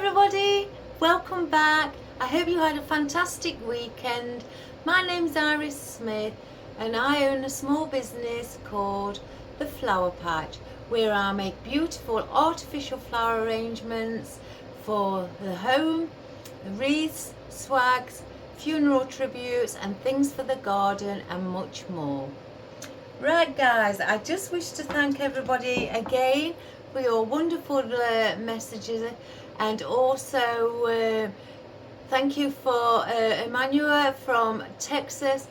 everybody, welcome back. I hope you had a fantastic weekend. My name's Iris Smith and I own a small business called The Flower Patch, where I make beautiful artificial flower arrangements for the home, the wreaths, swags, funeral tributes and things for the garden and much more. Right guys, I just wish to thank everybody again for your wonderful messages, and also thank you for Emmanuel from Texas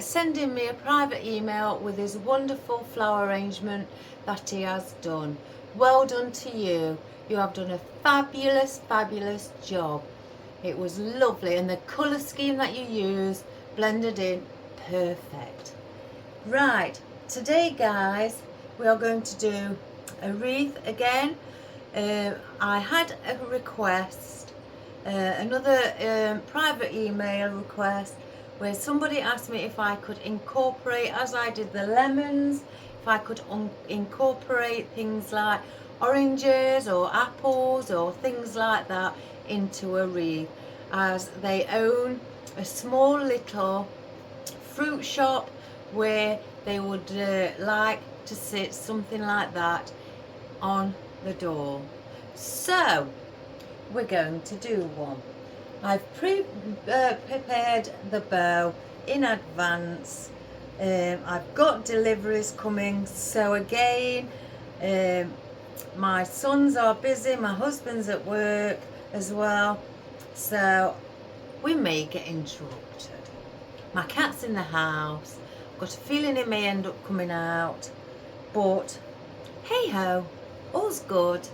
sending me a private email with his wonderful flower arrangement that he has done. Well done to you. You have done a fabulous job. It was lovely, and the colour scheme that you used blended in perfect. Right, today guys, we are going to do a wreath again. I had a request, another private email request, where somebody asked me if I could incorporate, as I did the lemons, if I could incorporate things like oranges or apples or things like that into a wreath, as they own a small little fruit shop where they would like to sit something like that on the door. So we're going to do one. I've prepared the bow in advance. I've got deliveries coming, so again my sons are busy, my husband's at work as well, so we may get interrupted. My cat's in the house. I've got a feeling it may end up coming out, but hey ho, all's good.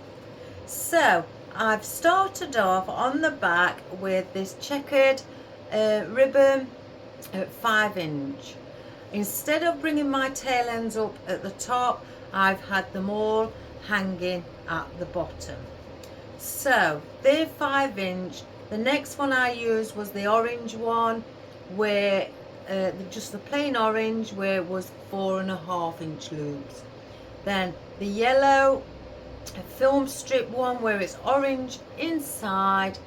So I've started off on the back with this checkered ribbon at 5-inch. Instead of bringing my tail ends up at the top, I've had them all hanging at the bottom. So they're 5-inch. The next one I used was the orange one, where just the plain orange, where it was 4.5-inch loops. Then the yellow film strip one, where it's orange inside,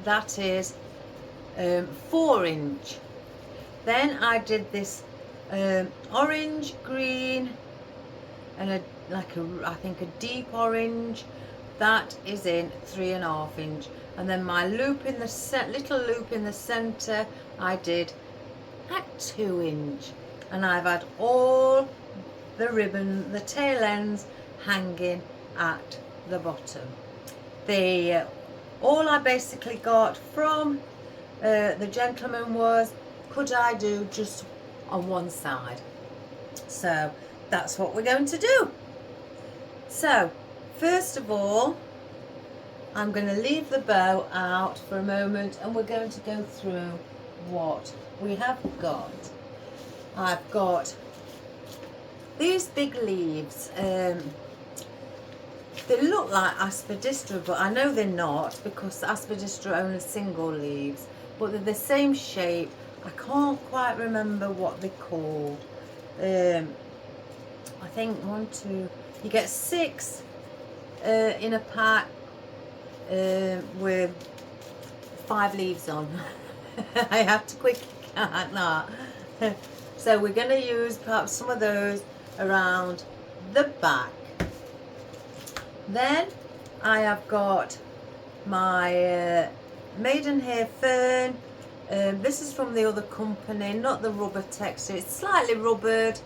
that is 4-inch. Then I did this orange, green, and I think a deep orange, that is in 3.5-inch. And then my loop in the little loop in the center, I did at 2-inch, and I've had all the ribbon, the tail ends hanging at the bottom. All I basically got from the gentleman was, could I do just on one side? So that's what we're going to do. So first of all, I'm going to leave the bow out for a moment, and we're going to go through what we have got. I've got these big leaves. They look like aspidistra, but I know they're not, because aspidistra only single leaves, but they're the same shape. I can't quite remember what they're called. I think you get 6 in a pack with 5 leaves on. I have to quickly count that. So we're going to use perhaps some of those around the back. Then I have got my maidenhair fern. This is from the other company, not the rubber texture. It's slightly rubbered,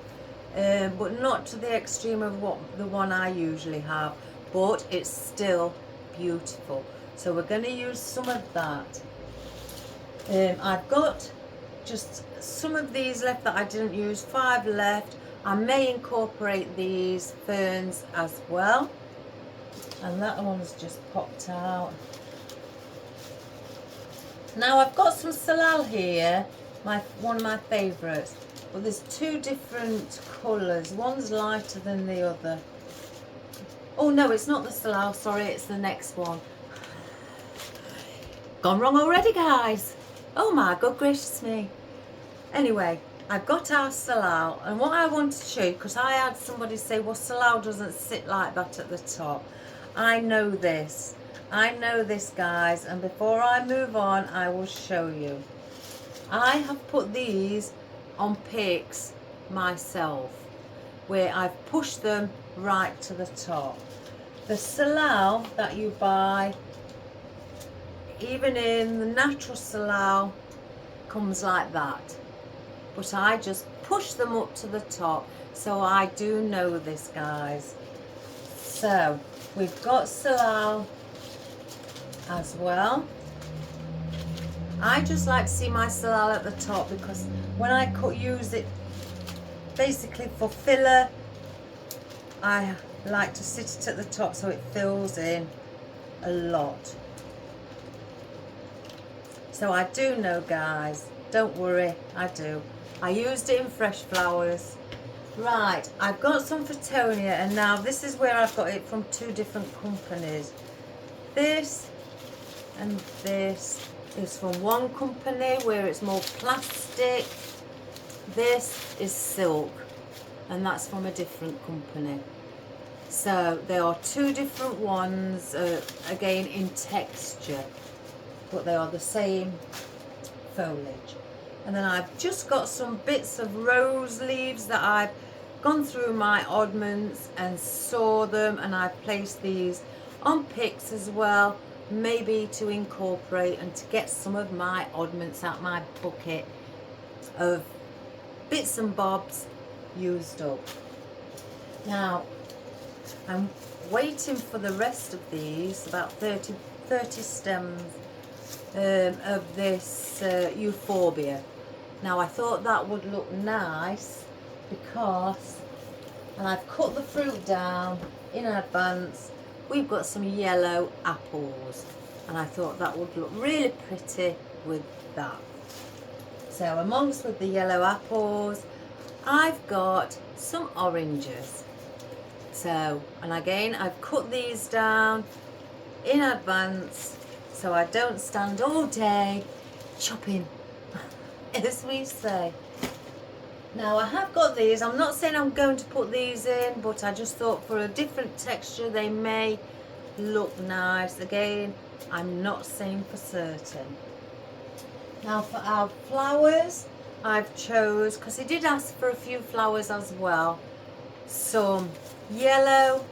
but not to the extreme of the one I usually have, but it's still beautiful. So we're going to use some of that. I've got just some of these left that I didn't use, 5 left. I may incorporate these ferns as well. And that one's just popped out. Now I've got some Salal here, one of my favourites, but there's 2 different colours. One's lighter than the other. Oh no, it's not the Salal, sorry, it's the next one. Gone wrong already, guys. Oh my good gracious me. Anyway, I've got our Salal, and what I want to show you, because I had somebody say, well, Salal doesn't sit like that at the top. I know this. I know this, guys, and before I move on, I will show you. I have put these on picks myself, where I've pushed them right to the top. The Salal that you buy, even in the natural Salal, comes like that. But I just push them up to the top, so I do know this, guys. So we've got Salal as well. I just like to see my Salal at the top, because when I use it basically for filler, I like to sit it at the top so it fills in a lot. So I do know, guys, don't worry, I do. I used it in fresh flowers. Right, I've got some Fittonia, and now this is where I've got it from two different companies. This and this is from one company where it's more plastic. This is silk, and that's from a different company. So there are two different ones, again in texture, but they are the same foliage. And then I've just got some bits of rose leaves that I've gone through my oddments and saw them, and I've placed these on picks as well, maybe to incorporate and to get some of my oddments out my bucket of bits and bobs used up. Now I'm waiting for the rest of these, about 30 stems of this Euphorbia. Now I thought that would look nice because, and I've cut the fruit down in advance, we've got some yellow apples, and I thought that would look really pretty with that. So amongst with the yellow apples, I've got some oranges. So, and again, I've cut these down in advance so I don't stand all day chopping, as we say. Now I have got these. I'm not saying I'm going to put these in, but I just thought for a different texture they may look nice. Again, I'm not saying for certain. Now for our flowers, I've chose, because he did ask for a few flowers as well, some yellow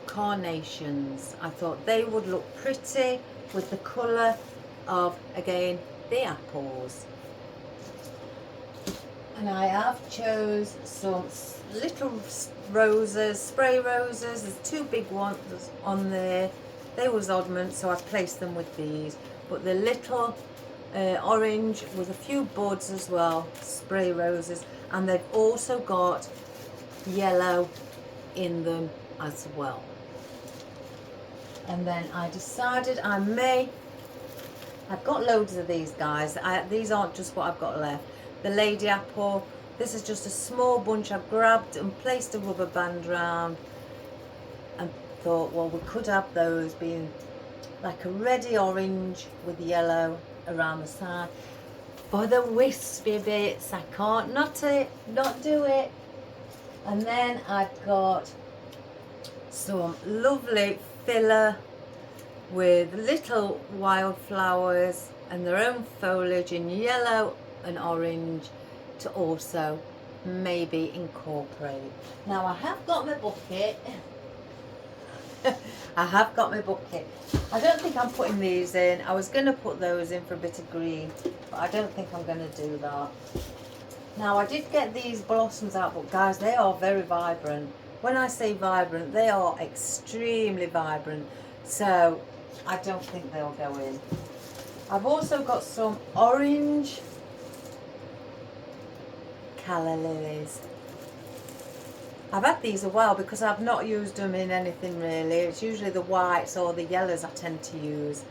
carnations. I thought they would look pretty with the colour of, again, the apples. And I have chose some little roses, spray roses. There's two big ones on there. They was oddments, so I placed them with these. But the little orange with a few buds as well, spray roses, and they've also got yellow in them as well. And then I decided I've got loads of these, guys. These aren't just what I've got left. The lady apple, this is just a small bunch I've grabbed and placed a rubber band round, and thought, well, we could have those being like a reddy orange with yellow around the side. For the wispy bits, I can't not do it. And then I've got some lovely filler with little wildflowers and their own foliage in yellow and orange to also maybe incorporate. Now I have got my bucket. I have got my bucket. I don't think I'm putting these in. I was going to put those in for a bit of green, but I don't think I'm going to do that. Now I did get these blossoms out, but guys, they are very vibrant. When I say vibrant, they are extremely vibrant, so I don't think they'll go in. I've also got some orange calla lilies. I've had these a while because I've not used them in anything really. It's usually the whites or the yellows I tend to use,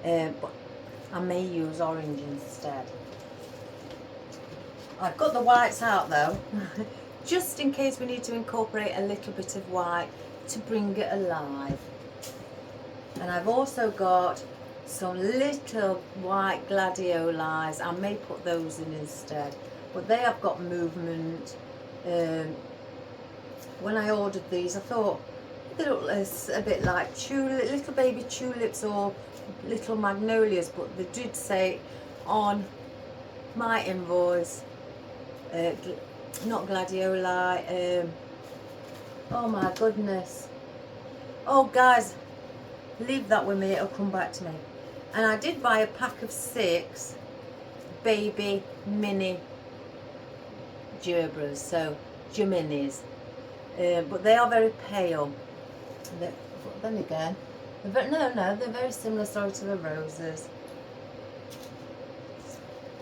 but I may use orange instead. I've got the whites out though, just in case we need to incorporate a little bit of white to bring it alive. And I've also got some little white gladiolus. I may put those in instead, but they have got movement. When I ordered these, I thought, they look a bit like little baby tulips or little magnolias, but they did say on my invoice, not gladioli, oh my goodness. Oh guys, leave that with me, it'll come back to me. And I did buy a pack of 6 baby mini gerbras, so geminis, but they are very pale. But then again, they're very similar sort to the roses.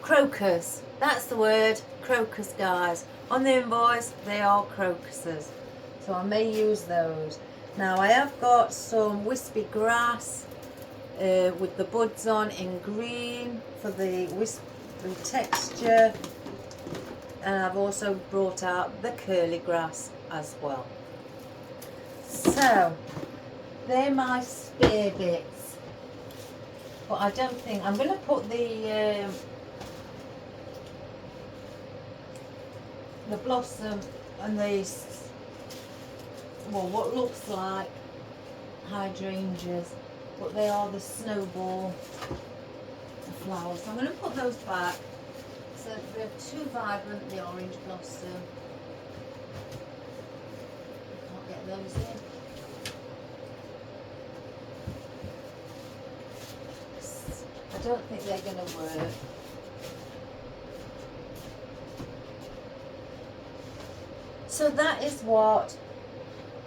Crocus, that's the word, crocus guys. On the invoice they are crocuses, so I may use those. Now I have got some wispy grass with the buds on in green for the wispy texture, and I've also brought out the curly grass as well. So they're my spare bits, but I don't think I'm going to put the blossom and these, well, what looks like hydrangeas, but they are the snowball flowers. So I'm going to put those back. So they're too vibrant, the orange blossom. Can't get those in. I don't think they're going to work. So that is what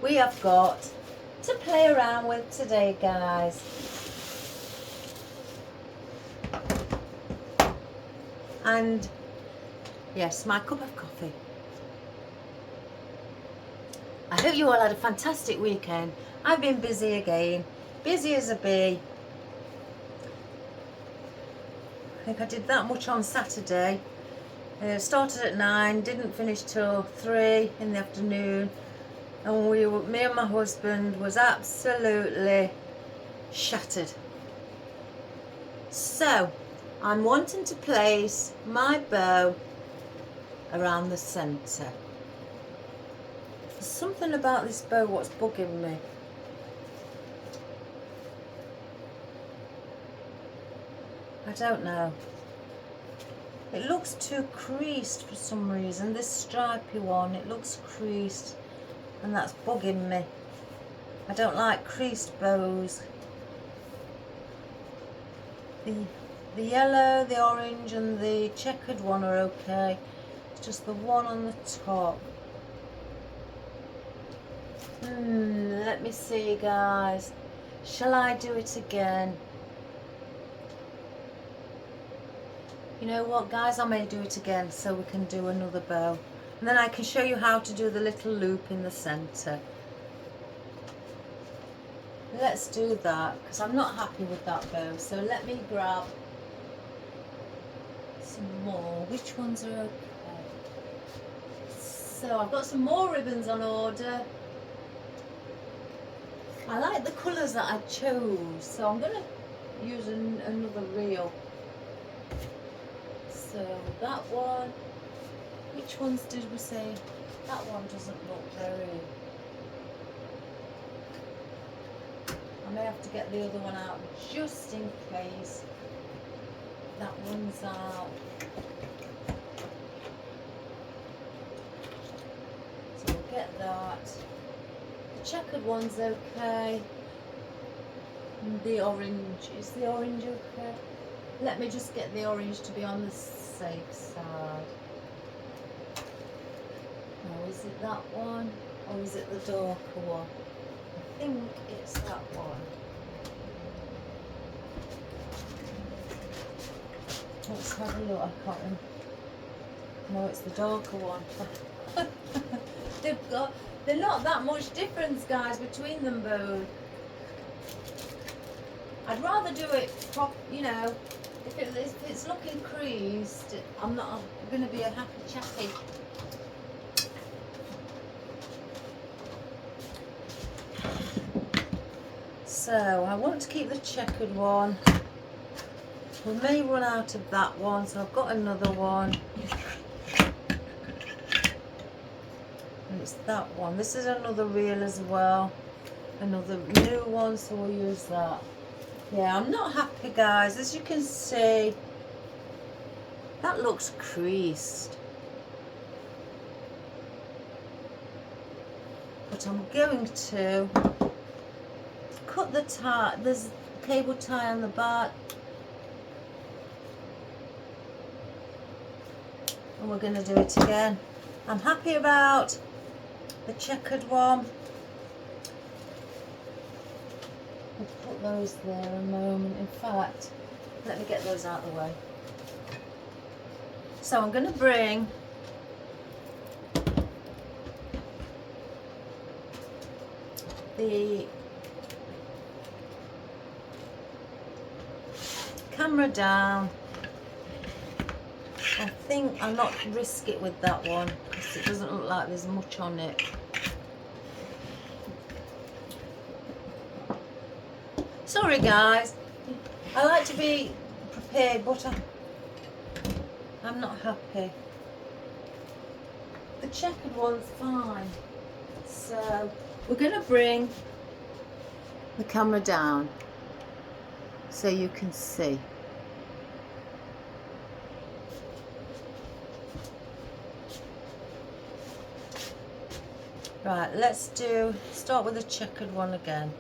we have got to play around with today, guys. And yes, my cup of coffee. I hope you all had a fantastic weekend. I've been busy again, busy as a bee. I think I did that much on Saturday. Started at 9, didn't finish till 3 in the afternoon, and me and my husband was absolutely shattered. So I'm wanting to place my bow around the centre. There's something about this bow what's bugging me. I don't know. It looks too creased for some reason. This stripy one, it looks creased, and that's bugging me. I don't like creased bows. The yellow, the orange and the checkered one are okay. It's just the one on the top. Let me see, guys. Shall I do it again? You know what, guys, I may do it again so we can do another bow. And then I can show you how to do the little loop in the centre. Let's do that, because I'm not happy with that bow. So let me grab some more. Which ones are okay? So I've got some more ribbons on order. I like the colours that I chose, so I'm going to use another reel. So that one, which ones did we say? That one doesn't look very... I may have to get the other one out just in case that one's out. So we'll get that. The checkered one's okay. And the orange, is the orange okay? Let me just get the orange to be on the safe side. Now, is it that one or is it the darker one? I think it's that one. Let's have a look. I can't remember. No, it's the darker one. They're not that much difference, guys, between them both. I'd rather do it you know, if it's looking creased, I'm not going to be a happy chappy. So I want to keep the checkered one. We may run out of that one, so I've got another one. And it's that one. This is another reel as well. another new one, so we'll use that. Yeah, I'm not happy, guys. As you can see, that looks creased. But I'm going to cut the tie. There's a cable tie on the back. And we're going to do it again. I'm happy about the checkered one. We'll put those there a moment. In fact, let me get those out of the way. So I'm going to bring the camera down. I think I'll not risk it with that one because it doesn't look like there's much on it. Sorry guys, I like to be prepared, but I'm not happy. The checkered one's fine. So we're going to bring the camera down so you can see. Right, let's start with the checkered one again.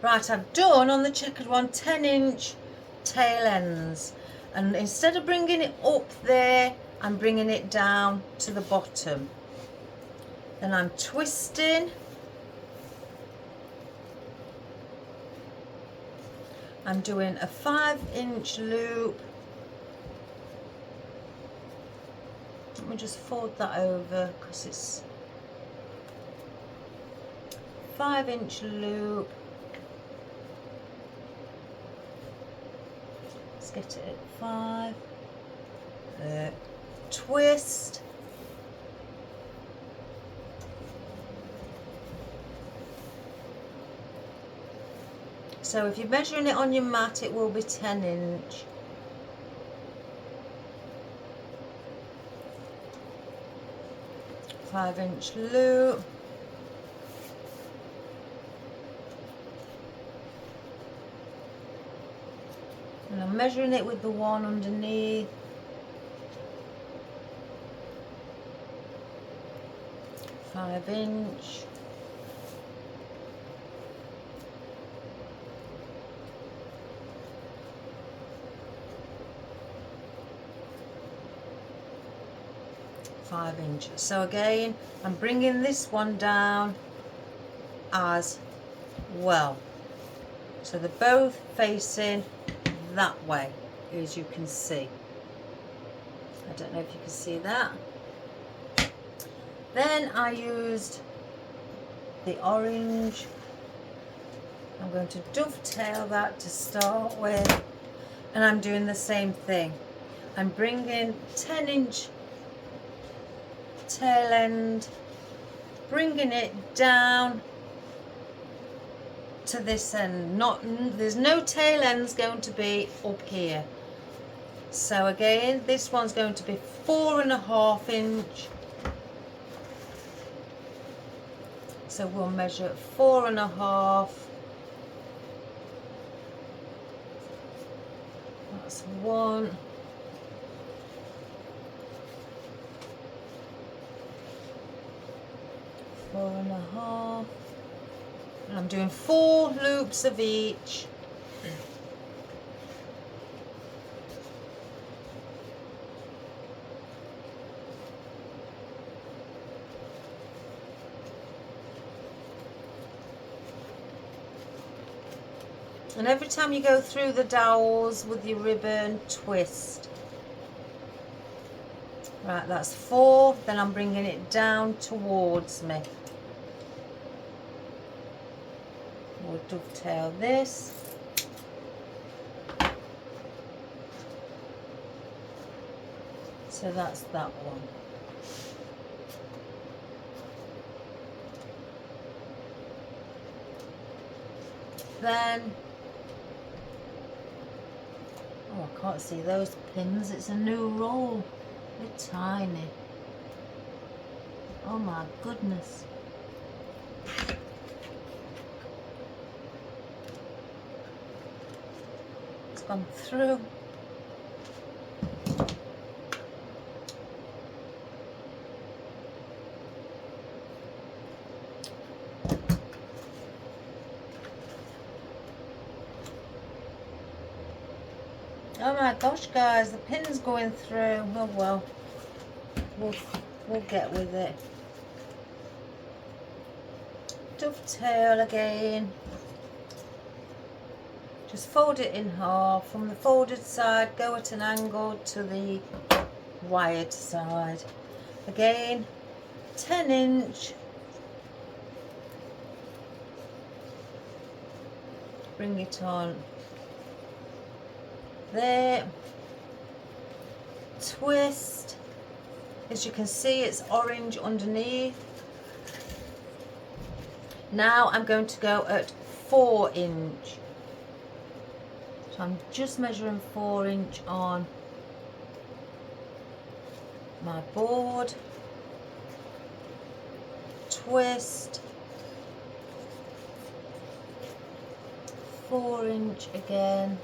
Right, I've done on the checkered one 10-inch tail ends, and instead of bringing it up there, I'm bringing it down to the bottom. Then I'm twisting. I'm doing a 5-inch loop. Let me just fold that over because it's 5-inch loop. Let's get it at 5. Twist. So if you're measuring it on your mat, it will be 10-inch. Five-inch loop. And I'm measuring it with the one underneath. Five-inch. Inch. So again, I'm bringing this one down as well. So they're both facing that way, as you can see. I don't know if you can see that. Then I used the orange. I'm going to dovetail that to start with, and I'm doing the same thing. I'm bringing 10-inch tail end, bringing it down to this end. There's no tail ends going to be up here. So again, this one's going to be 4.5 inch. So we'll measure 4.5. That's 1. Four and a half. And I'm doing 4 loops of each. And every time you go through the dowels with your ribbon, twist. Right, that's 4. Then I'm bringing it down towards me. We'll dovetail this. So that's that one. Then, oh, I can't see those pins. It's a new roll. They're tiny. Oh my goodness. gone through. Oh my gosh, guys, the pin's going through. Oh well, we'll get with it. Dovetail again. Just fold it in half. From the folded side, go at an angle to the wired side. Again, 10-inch. Bring it on there. Twist. As you can see, it's orange underneath. Now I'm going to go at 4-inch. So I'm just measuring 4-inch on my board. Twist. 4-inch again.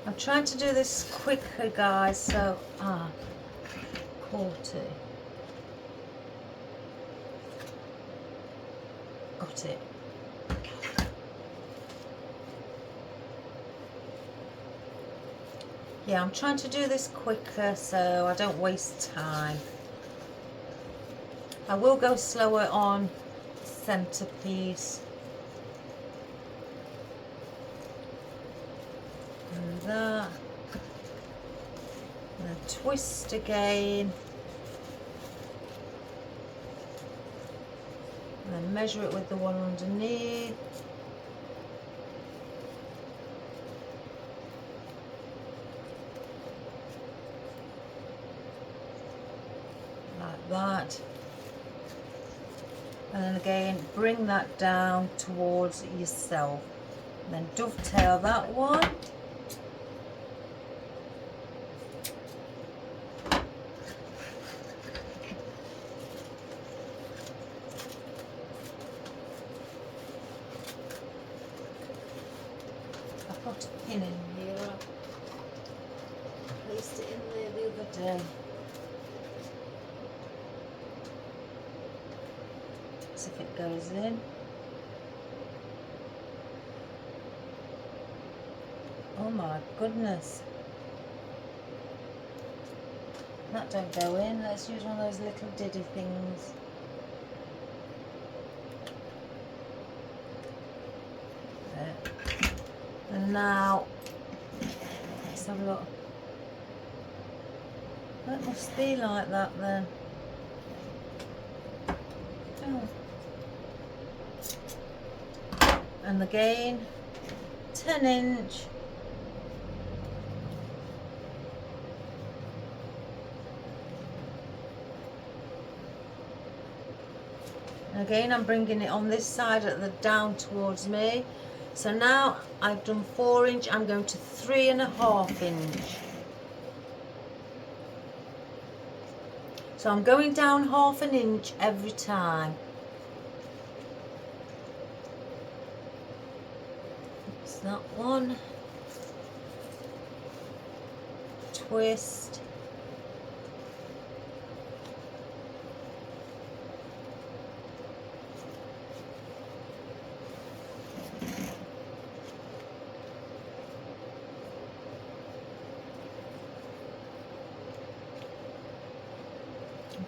I'm trying to do this quicker, guys, so caught it. Got it. Yeah, I'm trying to do this quicker so I don't waste time. I will go slower on centerpiece. And that. And then twist again. And then measure it with the one underneath. Like that. And then again, bring that down towards yourself. And then dovetail that one. I've got a pin in here. I placed it in there the other day. See if it goes in. Oh my goodness. That don't go in. Let's use one of those little diddy things. There. And now, let's have a look. That must be like that then. Oh. And again, 10-inch. And again, I'm bringing it on this side at the down towards me. So now I've done 4-inch, I'm going to 3.5-inch. So I'm going down 1/2 inch every time. That's that one. Twist.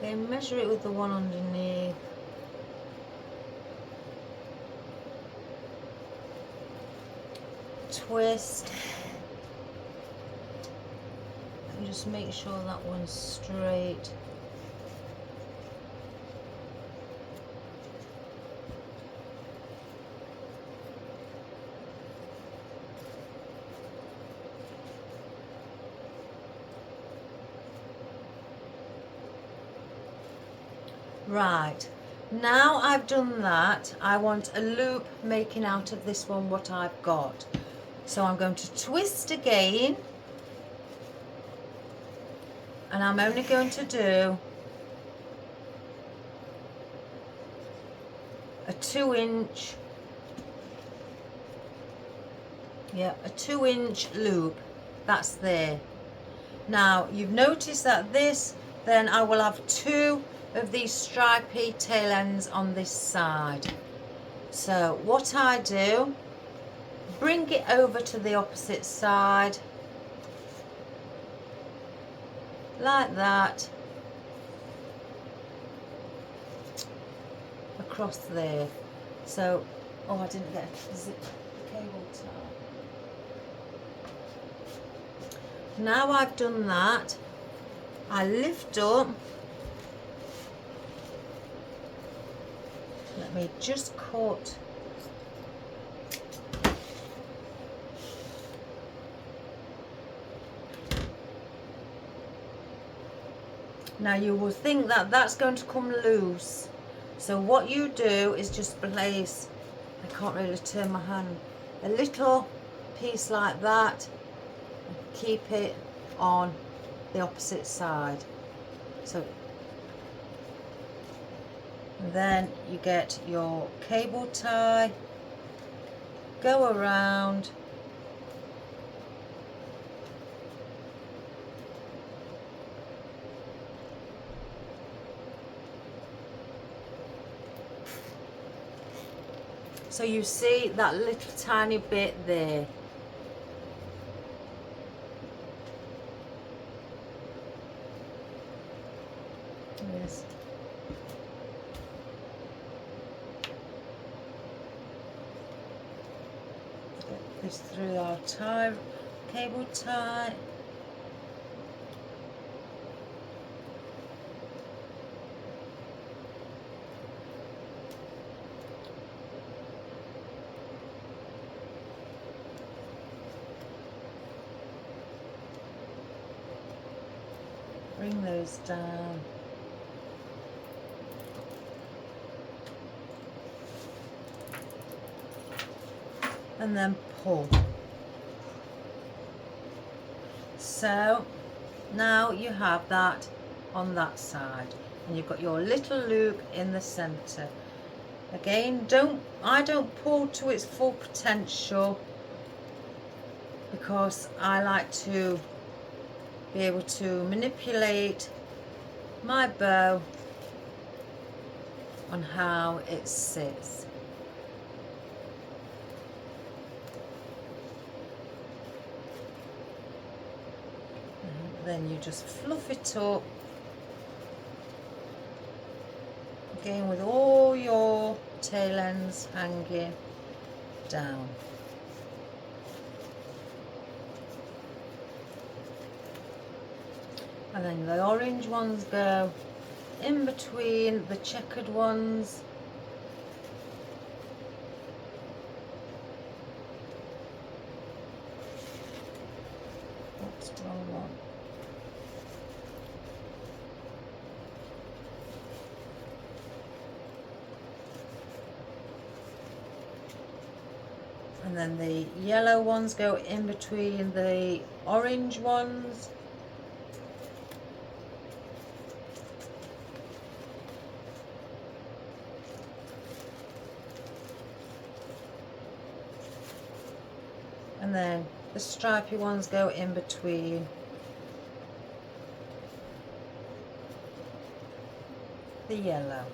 Then measure it with the one underneath. Twist. And just make sure that one's straight. Right, now I've done that, I want a loop making out of this one what I've got. So I'm going to twist again, and I'm only going to do a 2-inch Yeah, a 2-inch loop, that's there. Now you've noticed that this, then I will have 2 of these stripy tail ends on this side. So what I do, bring it over to the opposite side, like that, across there. So, oh, I didn't get a zip cable tie. Now I've done that, I lift up. Let me just cut. Now you will think that that's going to come loose. So what you do is just place, I can't really turn my hand, a little piece like that. Keep it on the opposite side. So and then you get your cable tie, go around, so you see that little tiny bit there. Yes. Get this through our tie, cable tie. Bring those down. And then pull. So now you have that on that side, and you've got your little loop in the center. Again, I don't pull to its full potential, because I like to be able to manipulate my bow on how it sits. And then you just fluff it up again with all your tail ends hanging down. And then the orange ones go in between the checkered ones. Oops, wrong one. And then the yellow ones go in between the orange ones. And then the stripy ones go in between the yellow.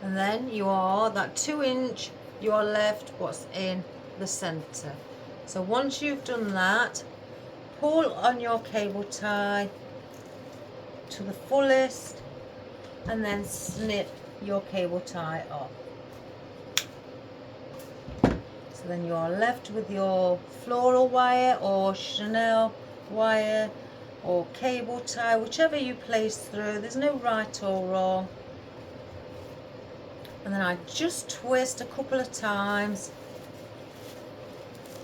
And then you are, that 2-inch, you are left what's in the center. So once you've done that, pull on your cable tie to the fullest, and then snip your cable tie off. So then you are left with your floral wire or Chanel wire or cable tie, whichever you place through. There's no right or wrong. And then I just twist a couple of times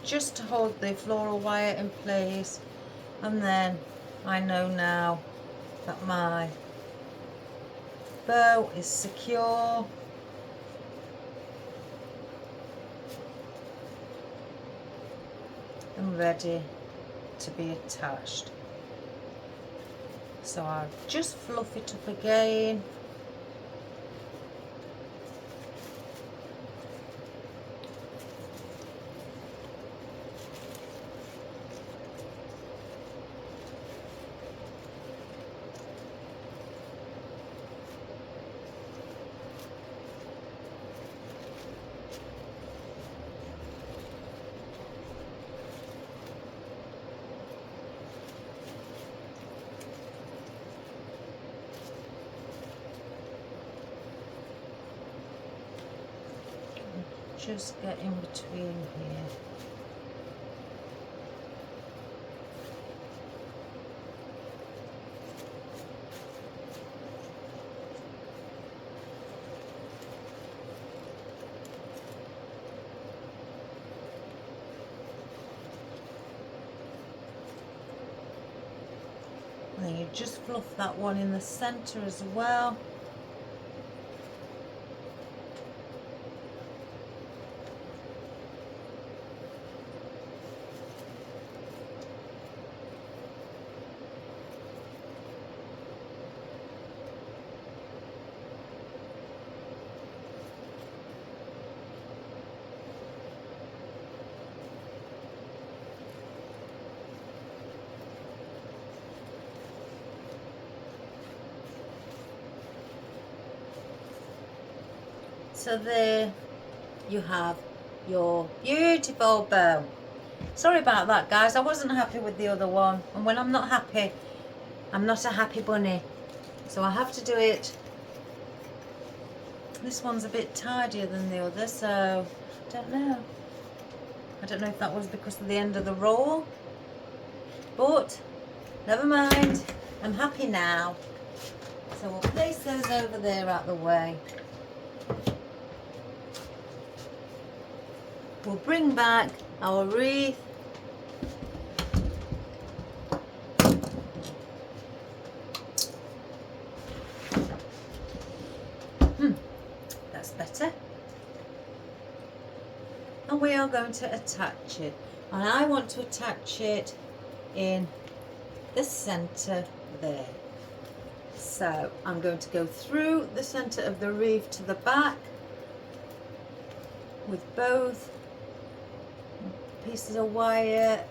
just to hold the floral wire in place, and then I know now that my bow is secure. and ready to be attached. So I'll just fluff it up again. Just get in between here. And then you just fluff that one in the center as well. So there you have your beautiful bow. Sorry about that, guys. I wasn't happy with the other one, and when I'm not happy, I'm not a happy bunny. So I have to do it. This one's a bit tidier than the other, so I don't know. I don't know if that was because of the end of the roll, but never mind. I'm happy now. So we'll place those over there out the way. We'll bring back our wreath. That's better. And we are going to attach it. And I want to attach it in the center there. So I'm going to go through the center of the wreath to the back with both pieces of wire,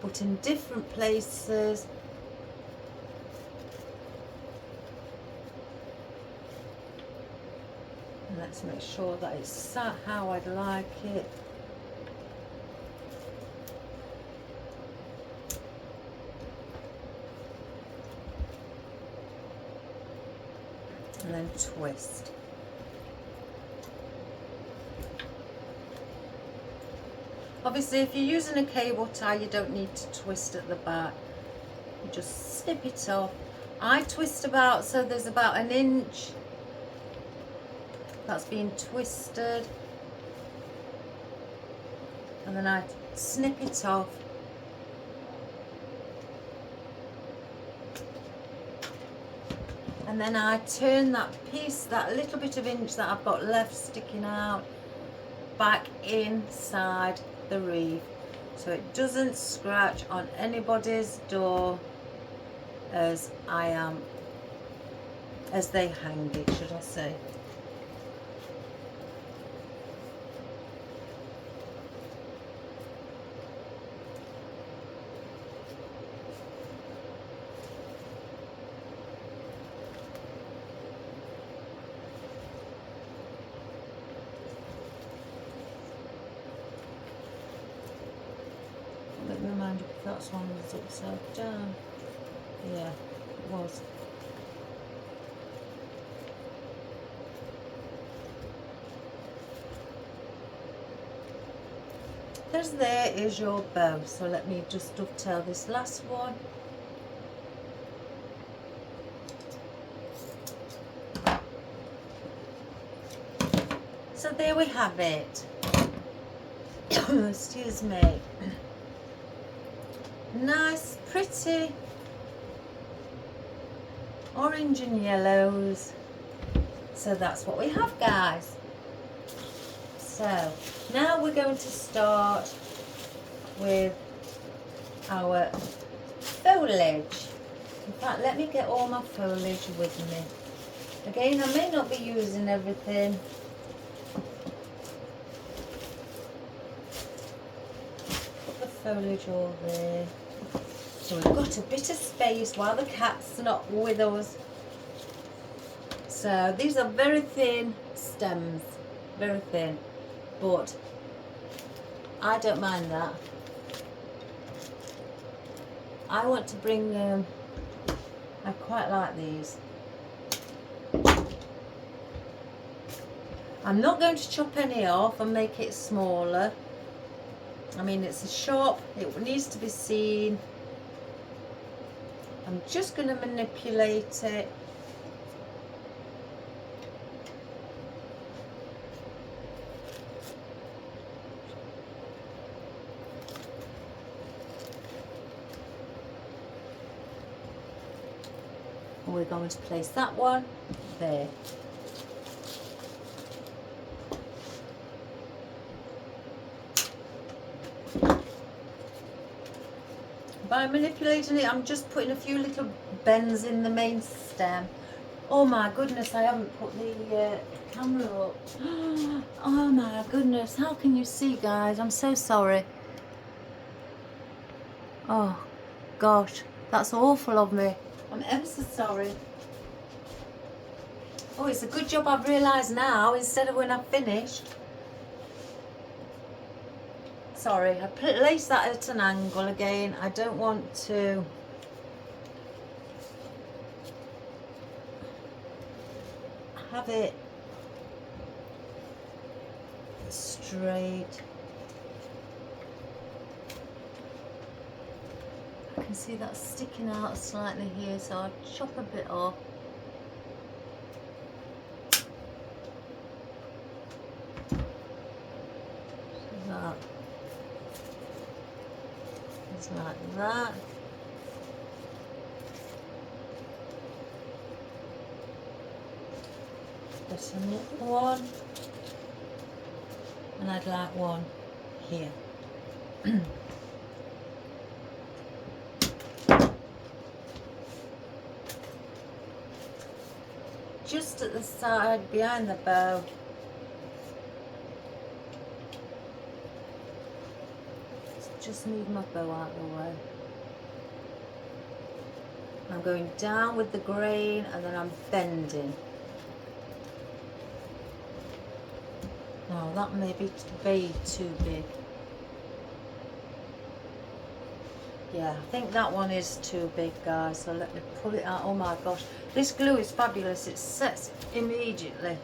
but in different places. And let's make sure that it's sat how I'd like it. And then twist. Obviously, if you're using a cable tie, you don't need to twist at the back. You just snip it off. I twist about, so there's about 1 inch that's being twisted. And then I snip it off. And then I turn that piece, that little bit of inch that I've got left sticking out, back inside the wreath, so it doesn't scratch on anybody's door as they hang it, should I say. Let me remind you if that's one that's upside down. Yeah, it was. There is your bow. So let me just dovetail this last one. So there we have it. Excuse me. Nice, pretty orange and yellows. So that's what we have, guys. So now we're going to start with our foliage. In fact, let me get all my foliage with me. Again, I may not be using everything. Put the foliage all there. So we've got a bit of space while the cat's not with us. So these are very thin stems, very thin, but I don't mind that. I want to bring them, I quite like these. I'm not going to chop any off and make it smaller. I mean, it's a shop, it needs to be seen. I'm just going to manipulate it. We're going to place that one there. By manipulating it, I'm just putting a few little bends in the main stem. Oh my goodness, I haven't put the camera up. Oh my goodness, how can you see, guys? I'm so sorry. Oh gosh, that's awful of me. I'm ever so sorry. Oh, it's a good job I've realised now instead of when I've finished. Sorry, I placed that at an angle again. I don't want to have it straight. I can see that sticking out slightly here, so I'll chop a bit off. That. Just like that. There's another one. And I'd like one here. Just at the side behind the bow. Just move my bow out of the way. I'm going down with the grain and then I'm bending. Now that may be way too big. Yeah, I think that one is too big, guys, so let me pull it out. Oh my gosh, this glue is fabulous, it sets immediately.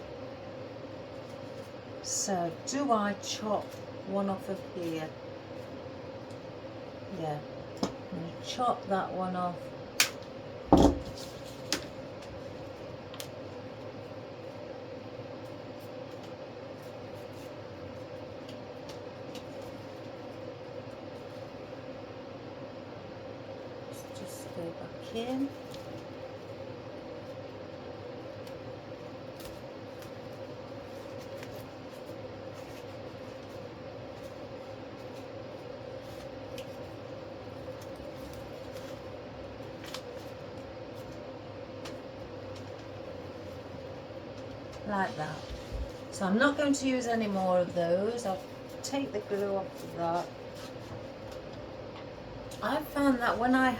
So do I chop one off of here? Yeah, I'm going to chop that one off. Just go back in. Like that. So I'm not going to use any more of those. I'll take the glue off of that. I found that when I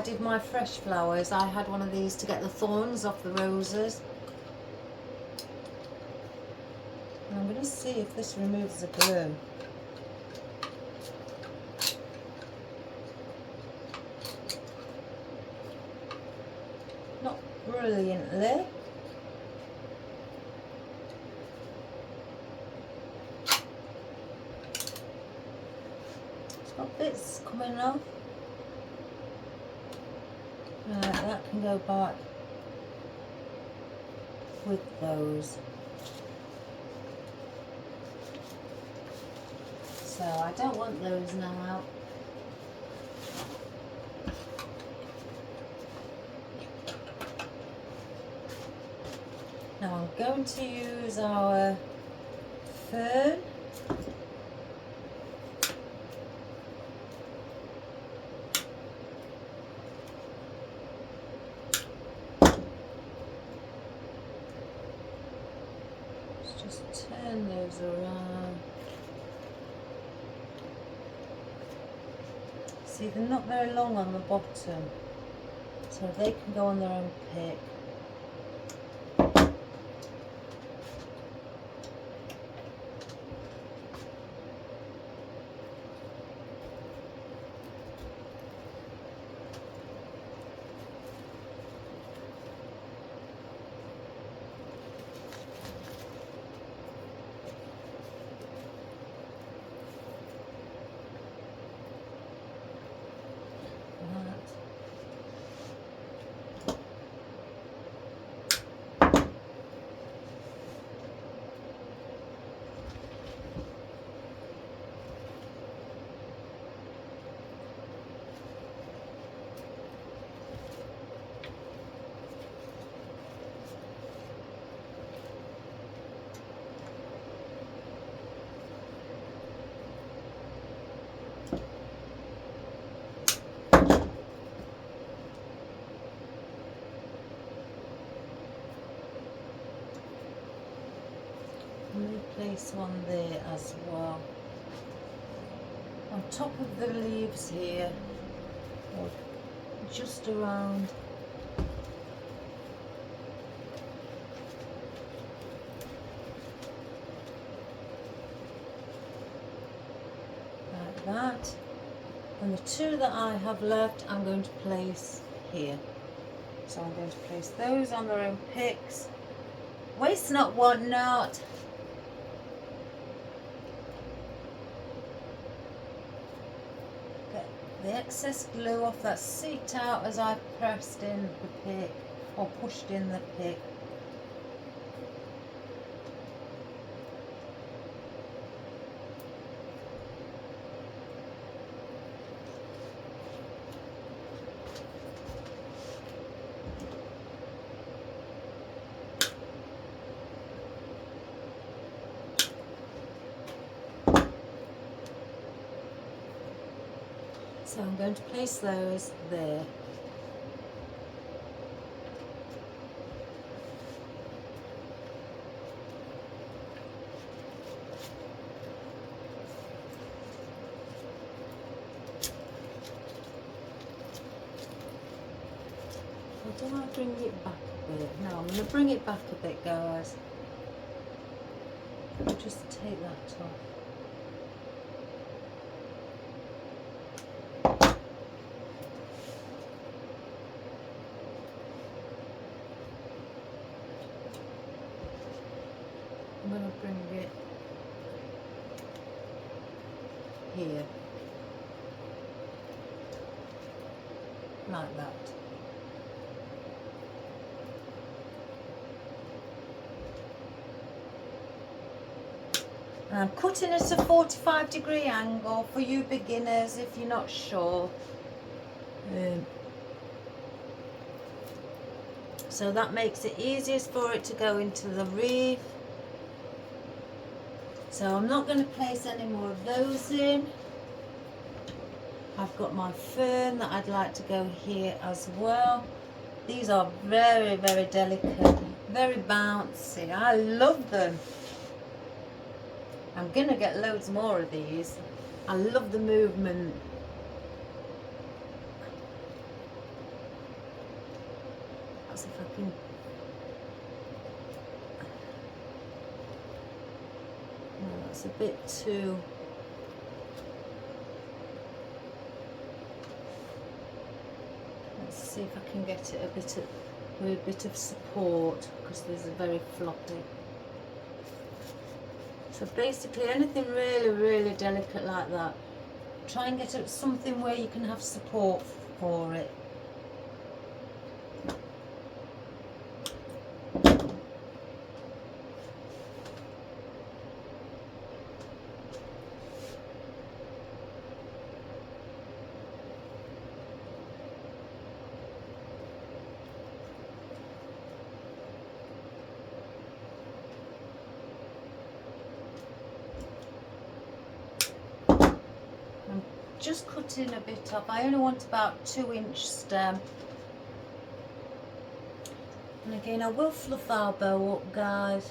did my fresh flowers, I had one of these to get the thorns off the roses. And I'm going to see if this removes the glue. Not brilliantly. Got bits coming off. Right, that can go back with those. So I don't want those now. Now I'm going to use our fern. Just turn those around. See, they're not very long on the bottom, so they can go on their own pick. Let me place one there as well, on top of the leaves here, or just around. Like that. And the two that I have left, I'm going to place here. So I'm going to place those on their own picks. Waste not, want not. Get the excess glue off that seeped out as I pressed in the pick, or pushed in the pick. So I'm going to place those there. Or do I bring it back a bit? No, I'm going to bring it back a bit, guys. I'll just take that off. I'm going to bring it here, like that. And I'm cutting at a 45-degree angle for you beginners if you're not sure. So that makes it easiest for it to go into the wreath. So I'm not going to place any more of those in. I've got my fern that I'd like to go here as well. These are very, very delicate, very bouncy. I love them. I'm going to get loads more of these. I love the movement. That's if I can... No, that's a bit too... Let's see if I can get it with a bit of support, because there's a very floppy. So basically anything really, really delicate like that, try and get it something where you can have support for it. Just cutting a bit off. I only want about 2-inch stem. And again, I will fluff our bow up, guys.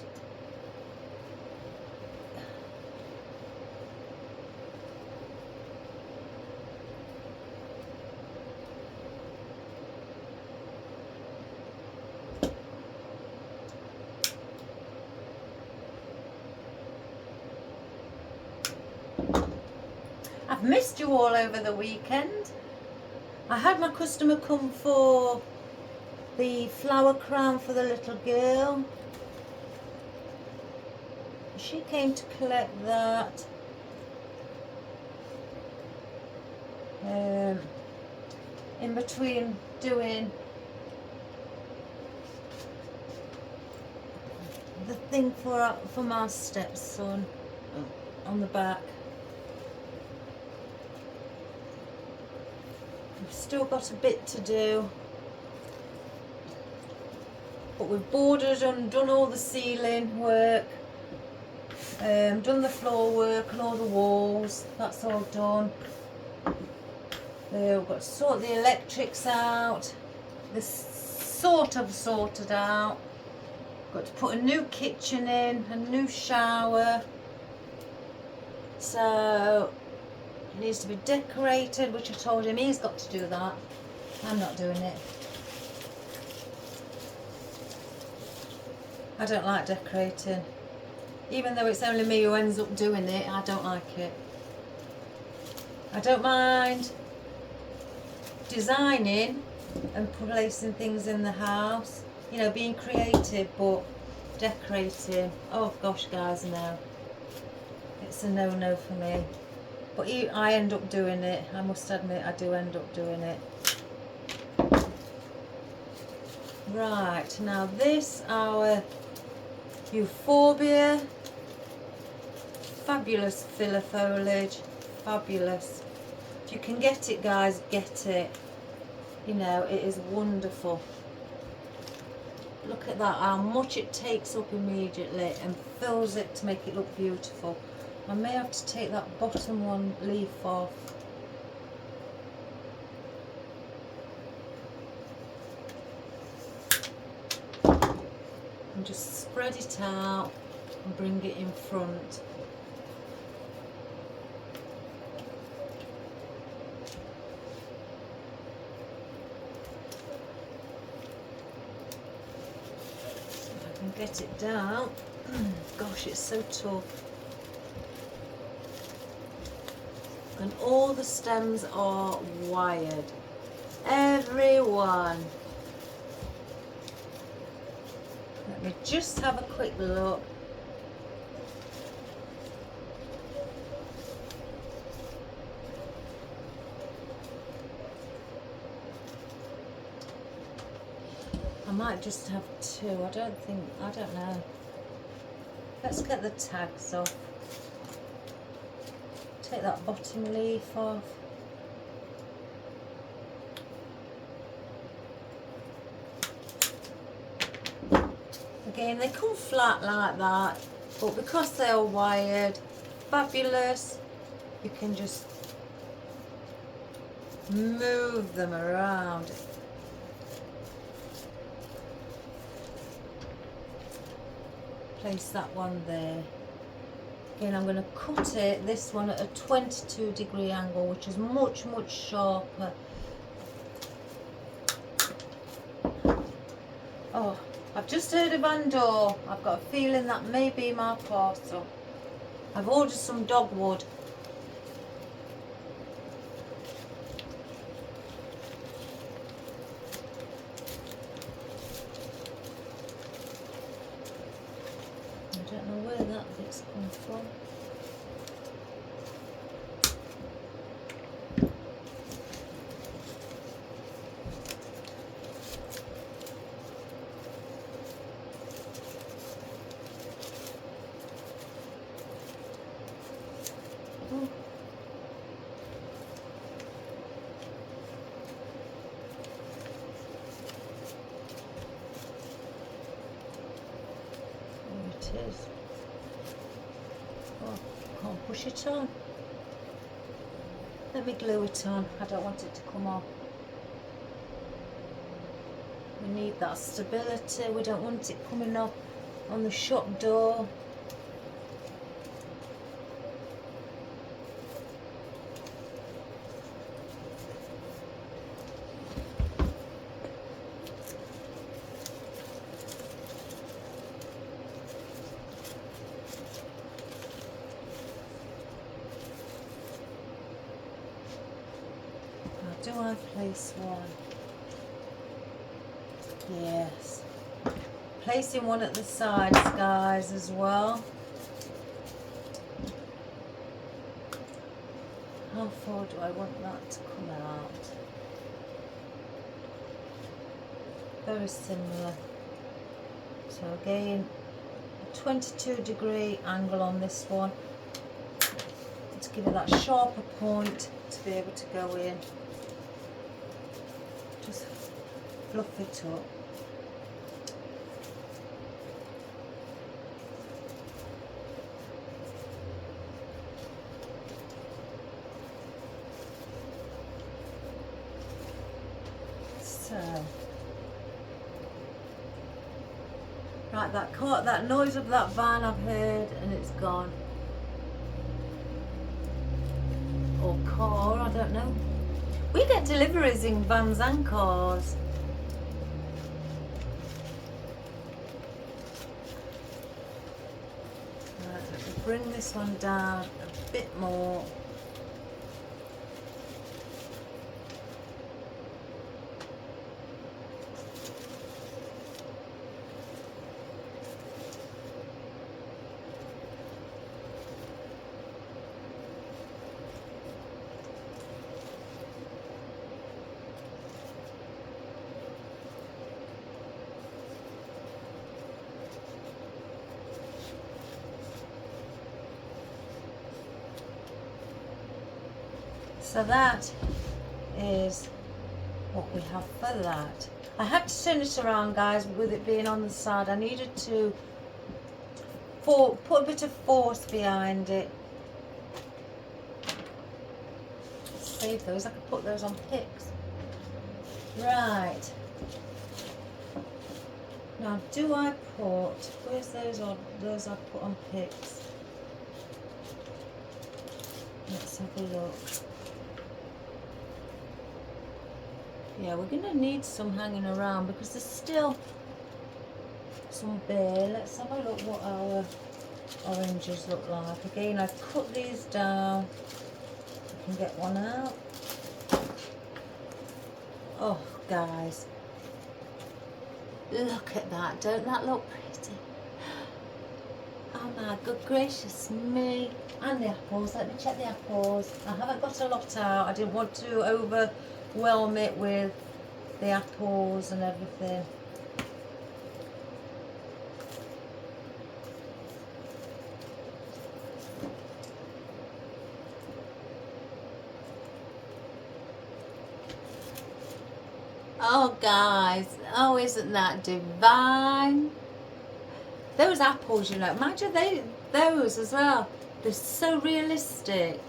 I've missed you all over the weekend. I had my customer come for the flower crown for the little girl. She came to collect that. In between doing the thing for my stepson on the back. We've still got a bit to do, but we've bordered and done all the ceiling work, done the floor work and all the walls. That's all done. We've got to sort the electrics out. This sort of sorted out. Got to put a new kitchen in, a new shower. So it needs to be decorated, which I told him he's got to do that. I'm not doing it. I don't like decorating. Even though it's only me who ends up doing it, I don't like it. I don't mind designing and placing things in the house, you know, being creative, but decorating, oh gosh guys, no. It's a no-no for me. But I end up doing it. I must admit, I do end up doing it. Right, now this, our Euphorbia. Fabulous filler foliage. Fabulous. If you can get it, guys, get it. You know, it is wonderful. Look at that, how much it takes up immediately and fills it to make it look beautiful. I may have to take that bottom one leaf off. And just spread it out and bring it in front. If I can get it down. Gosh, it's so tough. And all the stems are wired. Every one. Let me just have a quick look. I might just have two. I don't know. Let's get the tags off. Take that bottom leaf off. Again, they come flat like that, but because they are wired, fabulous. You can just move them around. Place that one there. Again, I'm going to cut it, this one at a 22-degree angle, which is much, much sharper. Oh, I've just heard a van door. I've got a feeling that may be my parcel. I've ordered some dogwood. I don't know where that bit's come from. Oh. There it is. Oh, can't push it on. Let me glue it on. I don't want it to come off. We need that stability. We don't want it coming off on the shop door. do I place one? Yes. Placing one at the sides, guys, as well. How far do I want that to come out? Very similar. So again, a 22-degree angle on this one to give it that sharper point to be able to go in. Just fluff it up. So, right, that noise of that van I've heard and it's gone. Or car, I don't know. We get deliveries in vans and cars. Right, let me bring this one down a bit more. So that is what we have for that. I had to turn it around, guys, with it being on the side. I needed to put a bit of force behind it. Save those, I could put those on picks. Right. Now, do I put, where's those on, those I put on picks? Let's have a look. Yeah, we're going to need some hanging around because there's still some bare. Let's have a look what our oranges look like. Again, I've cut these down. I can get one out. Oh, guys. Look at that. Don't that look pretty? Oh my good gracious me. And the apples. Let me check the apples. I haven't got a lot out. I didn't want to overwhelm it with the apples and everything. Oh guys, oh isn't that divine? Those apples, you know, imagine those as well. They're so realistic.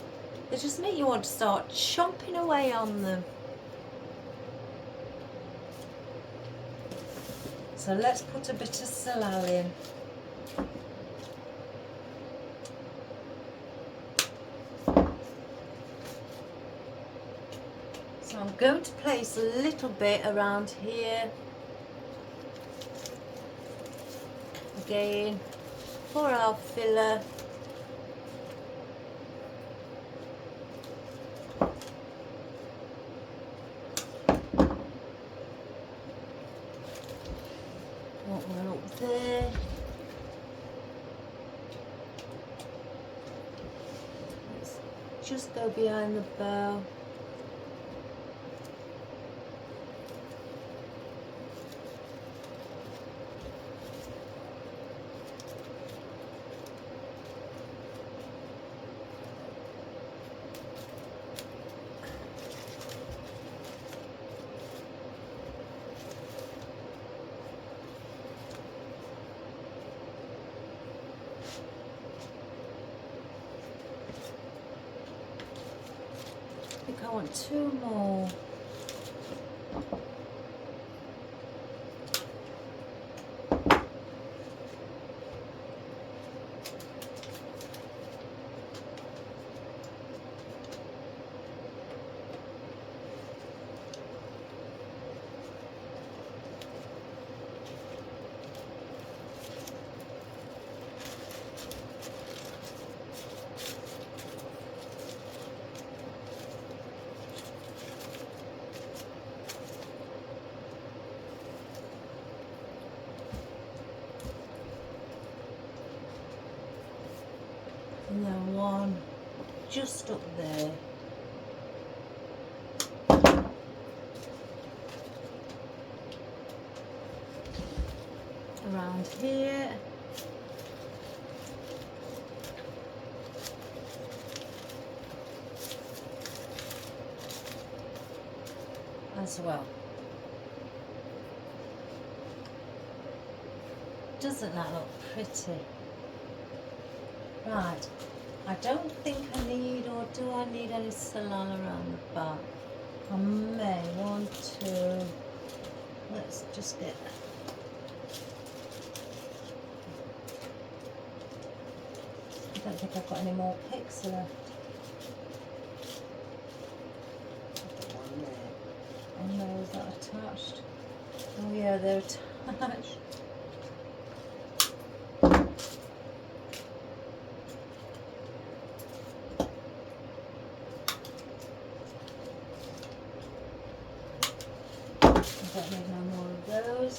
They just make you want to start chomping away on them. So let's put a bit of Salal in. So I'm going to place a little bit around here. Again, for our filler. One up there. Let's just go behind the bow. I think I want two more. and then one just up there. Around here. As well. Doesn't that look pretty? Right, I don't think I need, or do I need any salal around the back? I may want to, let's just get that. I don't think I've got any more picks left. Oh no, is that attached? Oh yeah, they're attached. I don't need no more of those.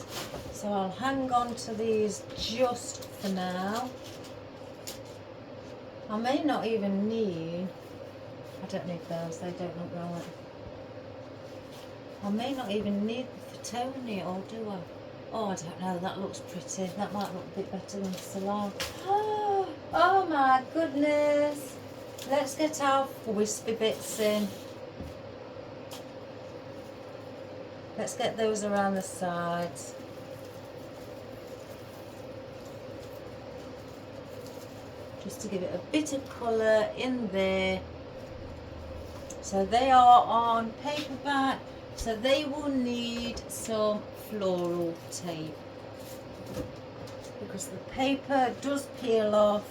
So I'll hang on to these just for now. I may not even need, I don't need those, they don't look right. I may not even need the Fittonia, or do I? Oh, I don't know, that looks pretty. That might look a bit better than Salal. Oh my goodness. Let's get our wispy bits in. Let's get those around the sides. Just to give it a bit of colour in there. So they are on paperback, so they will need some floral tape, because the paper does peel off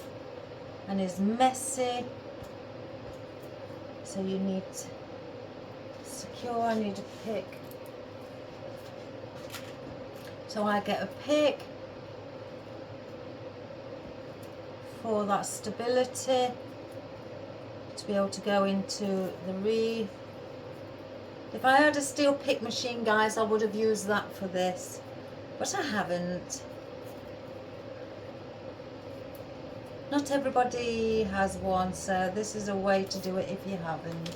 and is messy, so you need to secure. I need a pick, so I get a pick for that stability to be able to go into the wreath. If I had a steel pick machine, guys, I would have used that for this, but I haven't. Not everybody has one, so this is a way to do it if you haven't.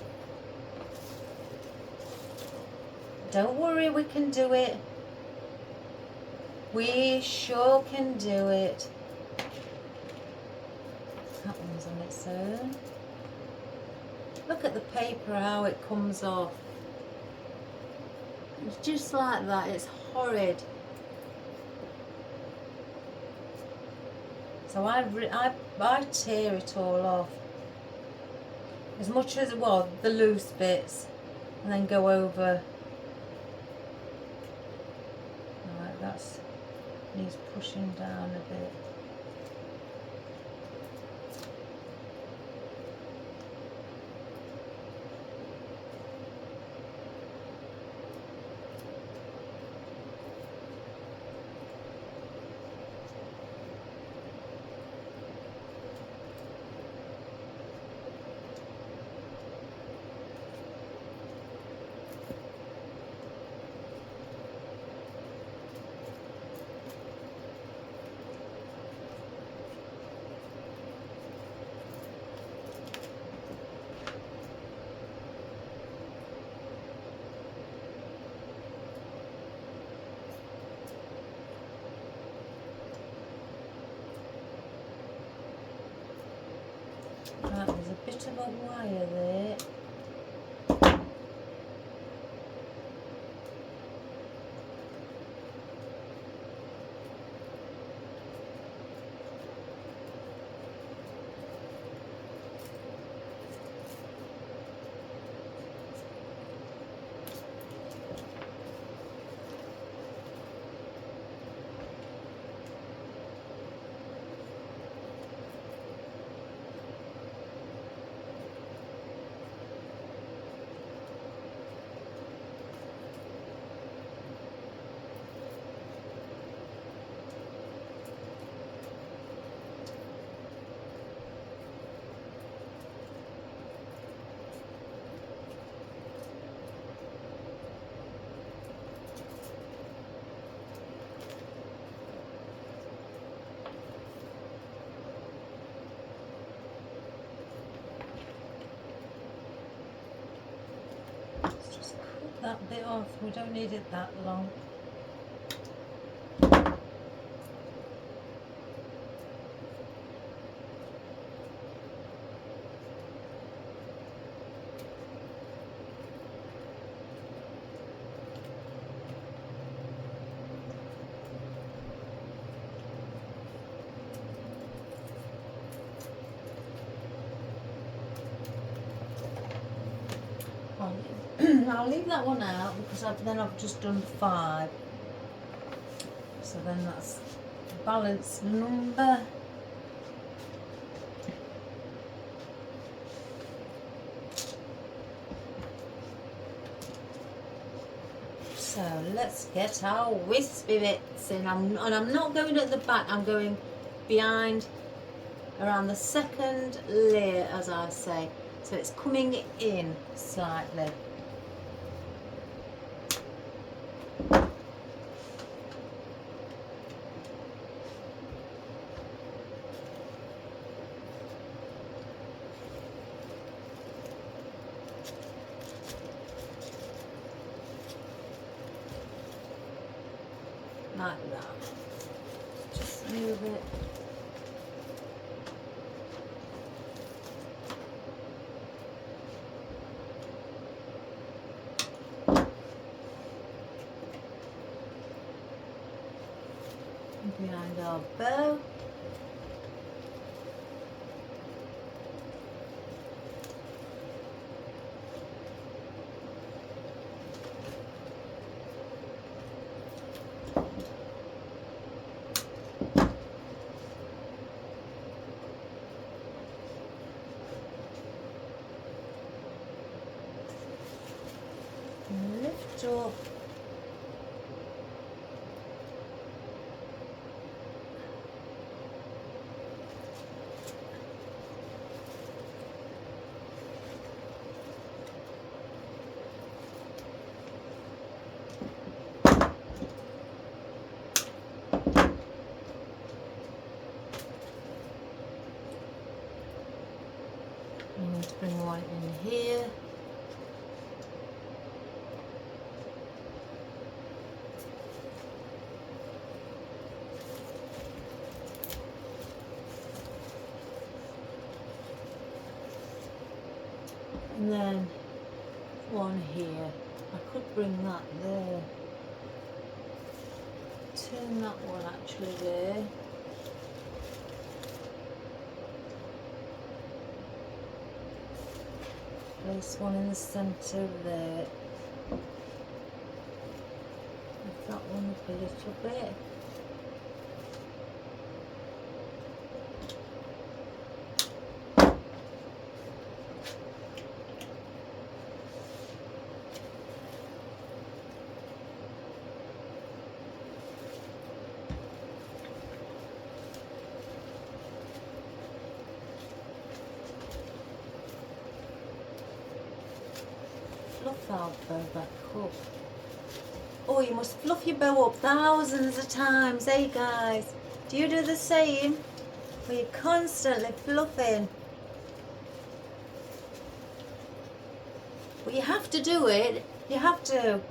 Don't worry, we can do it. We sure can do it. That one's on its own. Look at the paper, how it comes off. It's just like that, it's horrid. So I tear it all off. As much as, well, the loose bits, and then go over. Alright, that's, needs pushing down a bit. Right, there's a bit of a wire there. that bit off. We don't need it that long. I'll leave that one out because then I've just done 5. So then that's the balanced number. So let's get our wispy bits in. I'm not going at the back, I'm going behind around the second layer, as I say. So it's coming in slightly. Like that. Just move it. Behind our bow. Lift up. I need to bring one in here. And then one here. I could bring that there. Turn that one actually there. Place one in the centre there. Lift that one up a little bit. Fluff our bow back up. Oh, you must fluff your bow up thousands of times, hey guys? Do you do the same? Where you're constantly fluffing? But you have to do it. You have to.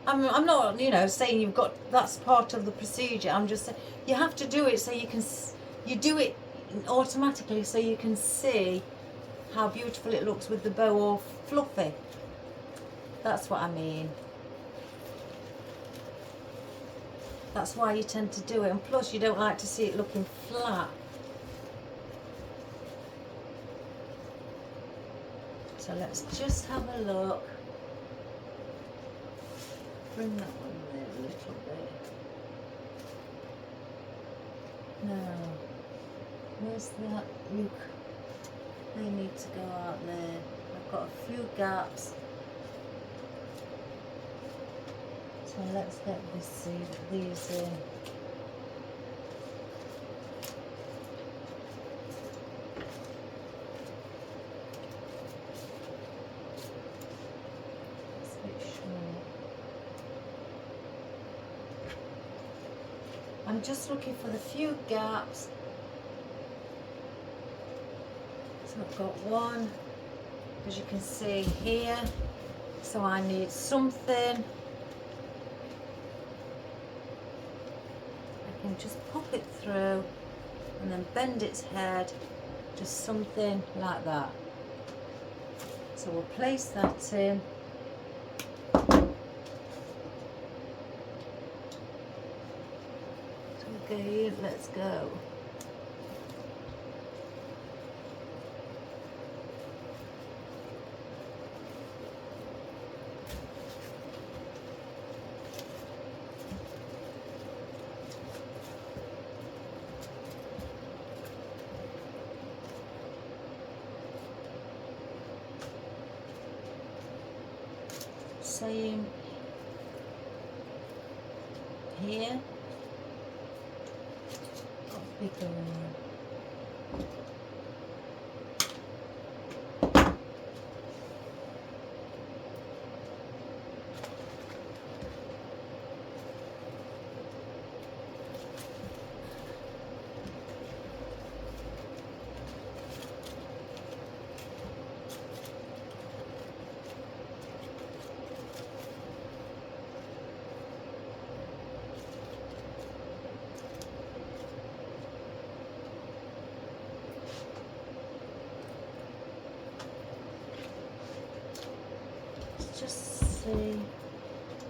I'm not, you know, saying you've got, that's part of the procedure. I'm just saying you have to do it so you can, you do it automatically so you can see how beautiful it looks with the bow all fluffy. That's what I mean. That's why you tend to do it, and plus you don't like to see it looking flat. So let's just have a look. Bring that one there a little bit. Now, where's that? Look, they need to go out there. I've got a few gaps. So let's get these in. It's a bit short. I'm just looking for the few gaps. So I've got one, as you can see here. So I need something I can just pop it through and then bend its head, just something like that. So we'll place that in. Okay, let's go. Same here. Got bigger one. Just see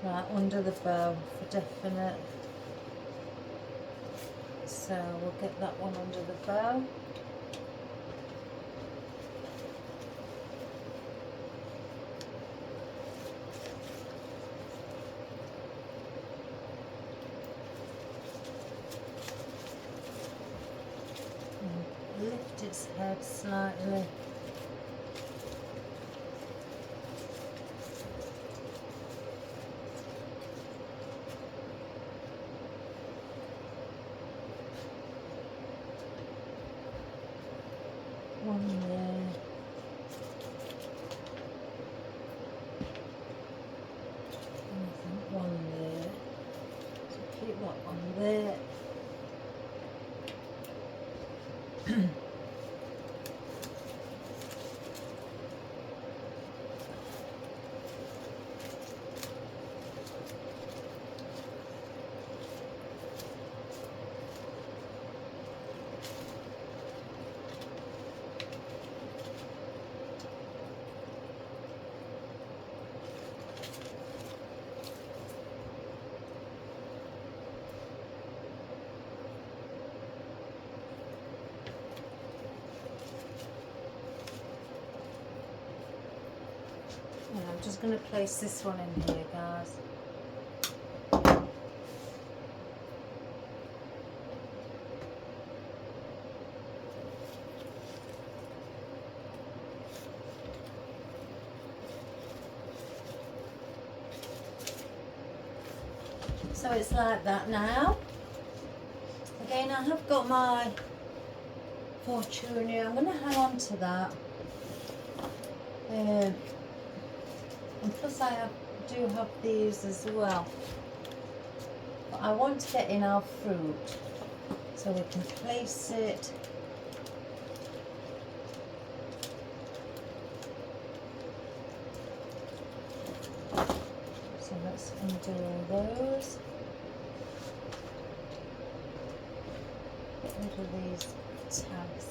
right under the bow for definite. So we'll get that one under the bow. And lift its head slightly. One there. And I think one there. So keep that one there. And I'm just going to place this one in here, guys. So it's like that now. Again, I have got my Fittonia. I'm going to hang on to that. And plus I do have these as well. But I want to get in our fruit. So we can place it. So let's undo all those. Get rid of these tags.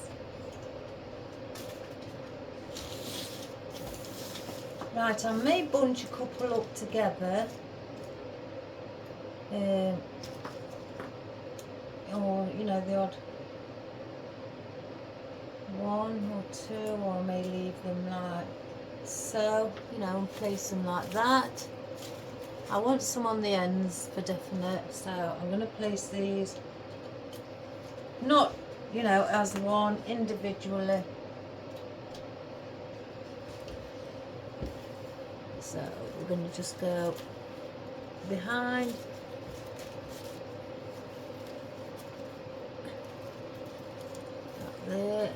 Right, I may bunch a couple up together, or you know, the odd one or two, or I may leave them like so, you know, and place them like that. I want some on the ends for definite, so I'm going to place these not, you know, as one individually. So we're going to just go behind. Up there.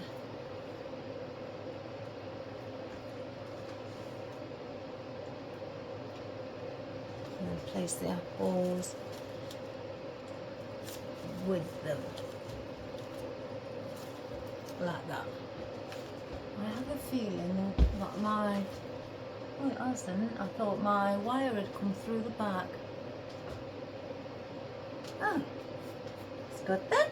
And then place the apples with them. Like that. I have a feeling that my Oh, it hasn't. I thought my wire had come through the back. Oh, it's good then.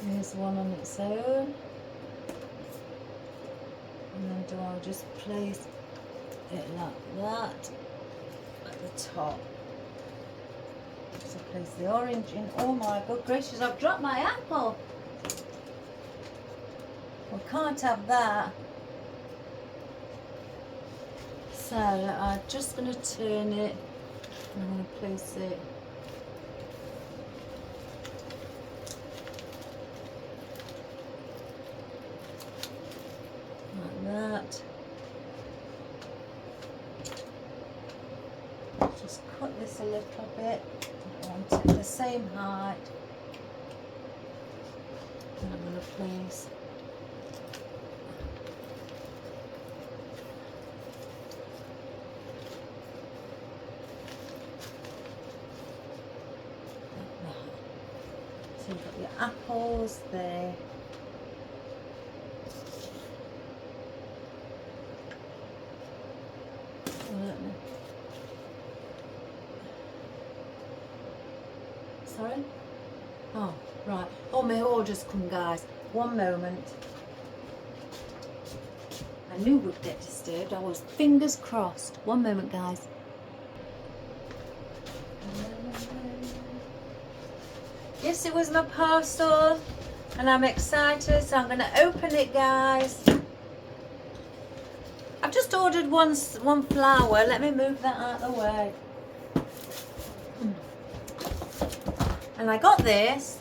Here's one on its own. And then do I just place it like that at the top? So place the orange in. Oh my good gracious, I've dropped my apple. We can't have that. So I'm just going to turn it and I'm going to place it like that. Just cut this a little bit. I want it the same height. And I'm going to place so you've got your apples there. Sorry? Oh, right. Oh, my order's come, guys. One moment. I knew we'd get disturbed. I was fingers crossed. One moment, guys. Yes, it was my parcel, and I'm excited, so I'm going to open it, guys. I've just ordered one flower. Let me move that out of the way. And I got this.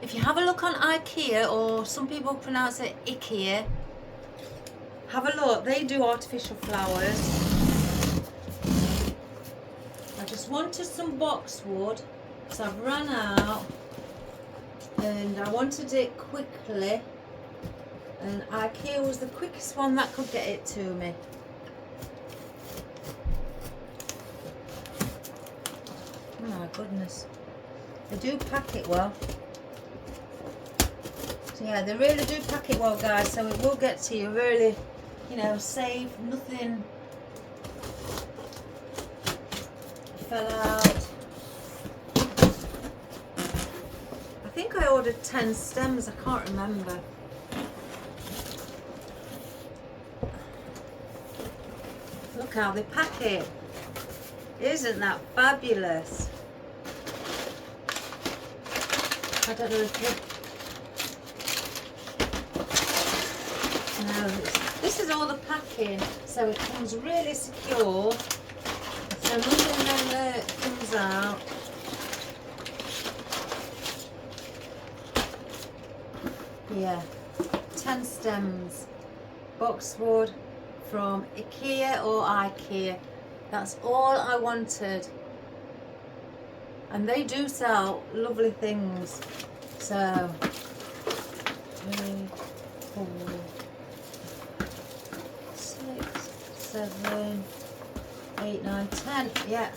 If you have a look on IKEA, or some people pronounce it IKEA, have a look. They do artificial flowers. I just wanted some boxwood, so I've run out. And I wanted it quickly, and IKEA was the quickest one that could get it to me. Oh my goodness, they do pack it well. So yeah, they really do pack it well, guys, so it will get to you really, you know, safe, nothing fell out. I think I ordered 10 stems, I can't remember. Look how they pack it. Isn't that fabulous? I don't know if you... No, this is all the packing, so it comes really secure. So nothing then comes out. Yeah, 10 stems, boxwood from IKEA or IKEA. That's all I wanted. And they do sell lovely things. So, 3, 4, 6, 7, 8, 9, 10. Yeah,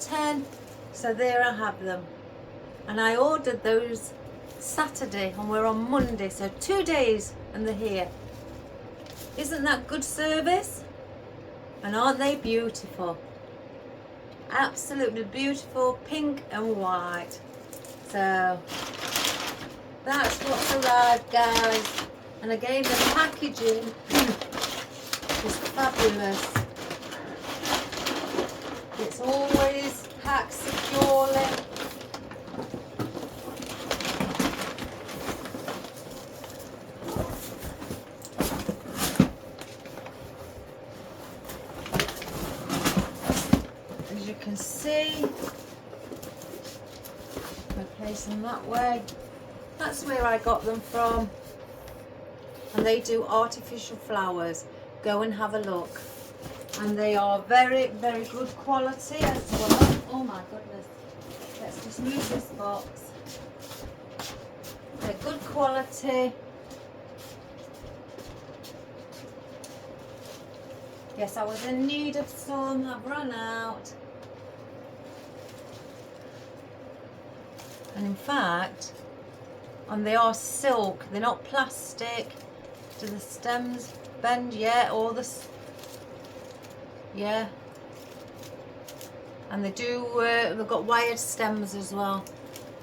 10. So there I have them. And I ordered those Saturday and we're on Monday, so 2 days and they're here. Isn't that good service? And aren't they beautiful? Absolutely beautiful, pink and white. So that's what's arrived, guys. And again, the packaging is fabulous. It's always packed securely. You can see, I place them that way. That's where I got them from, and they do artificial flowers. Go and have a look, and they are very, very good quality as well. Oh my goodness, let's just move this box. They're good quality. Yes, I was in need of some. I've run out. And in fact, and they are silk, they're not plastic. Do the stems bend, yeah, all this, yeah. And they do, they've got wired stems as well,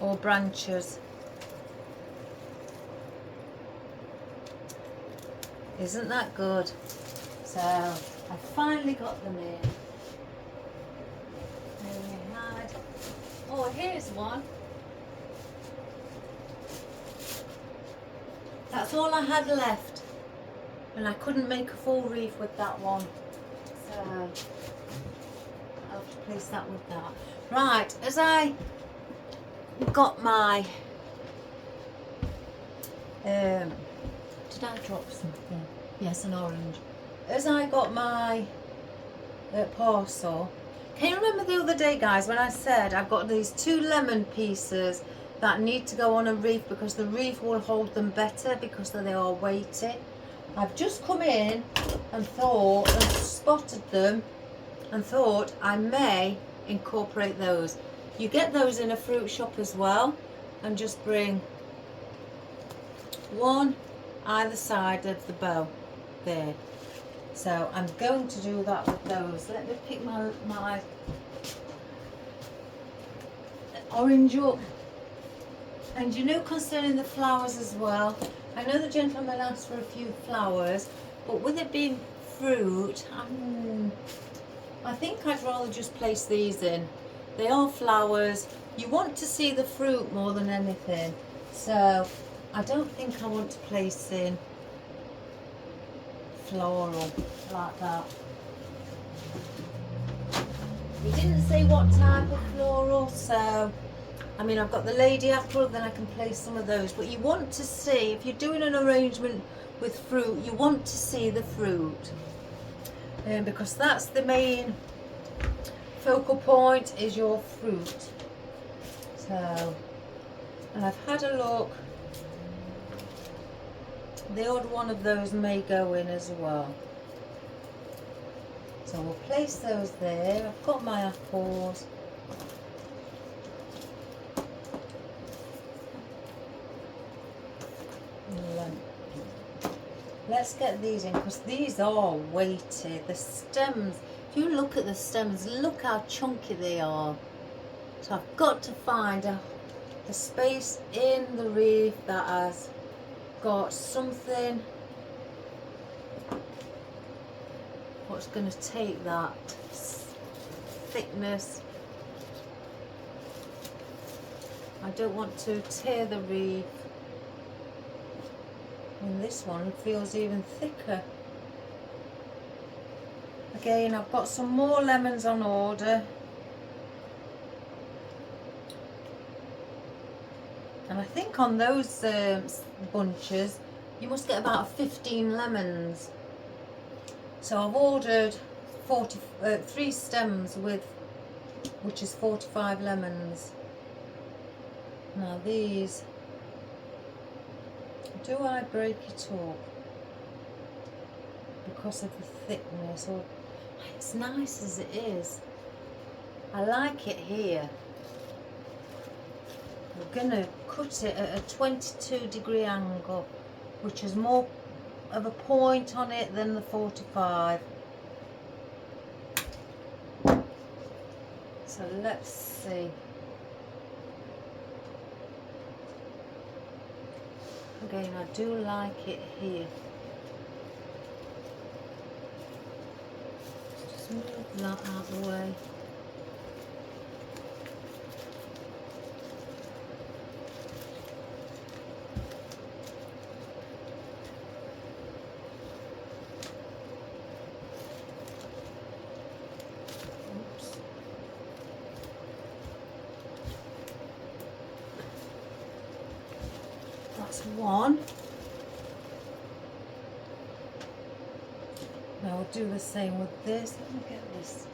or branches. Isn't that good? So I finally got them in. There we had. Oh, here's one. That's all I had left, and I couldn't make a full wreath with that one. So I'll have to place that with that. Right, as I got my did I drop something? Yes, an orange. As I got my parcel, can you remember the other day, guys, when I said I've got these 2 lemon pieces that need to go on a wreath because the wreath will hold them better because they are weighty? I've just come in and thought and spotted them and thought I may incorporate those. You get those in a fruit shop as well, and just bring one either side of the bow there. So I'm going to do that with those. Let me pick my orange up. And you know, concerning the flowers as well, I know the gentleman asked for a few flowers, but with it being fruit, I think I'd rather just place these in. They are flowers. You want to see the fruit more than anything. So I don't think I want to place in floral like that. He didn't say what type of floral, so I mean, I've got the lady apple, then I can place some of those. But you want to see, if you're doing an arrangement with fruit, you want to see the fruit, because that's the main focal point, is your fruit. So, and I've had a look. The odd one of those may go in as well. So we'll place those there. I've got my apples. Let's get these in, because these are weighty. The stems, if you look at the stems, look how chunky they are. So I've got to find a space in the wreath that has got something what's going to take that thickness. I don't want to tear the wreath. And this one feels even thicker. Again, I've got some more lemons on order. And I think on those bunches, you must get about 15 lemons. So I've ordered 3 stems with, which is 45 lemons. Now these, do I break it up because of the thickness, or it's nice as it is? I like it here. We're going to cut it at a 22-degree angle, which is more of a point on it than the 45. So let's see. Again, I do like it here. Just move that out of the way. That's one. Now we'll do the same with this. Let me get this.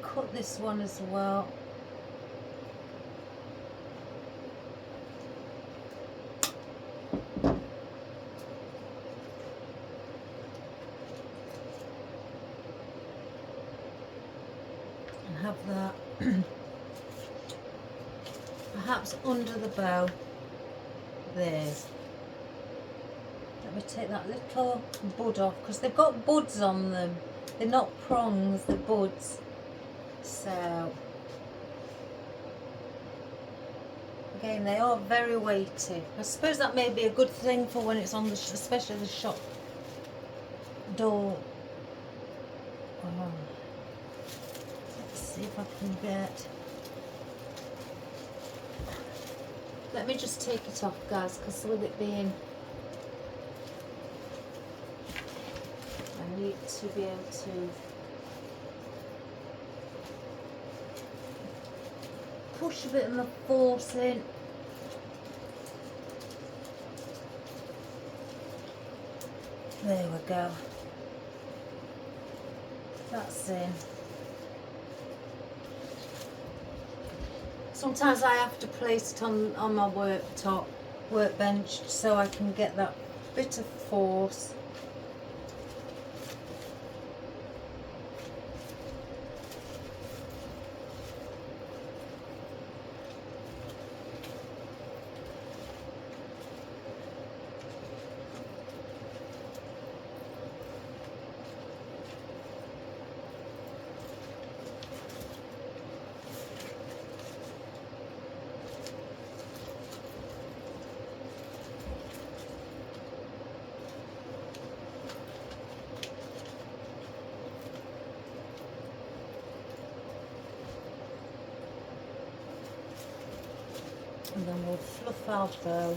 Cut this one as well. And have that perhaps under the bow there. Let me take that little bud off, because they've got buds on them. They're not prongs, they're buds. So, again, they are very weighty. I suppose that may be a good thing for when it's on the, especially the shop door. Oh. Let's see if I can get. Let me just take it off, guys, because with it being, I need to be able to push a bit of the force in. There we go. That's in. Sometimes I have to place it on my workbench, so I can get that bit of force. And then we'll fluff our bow.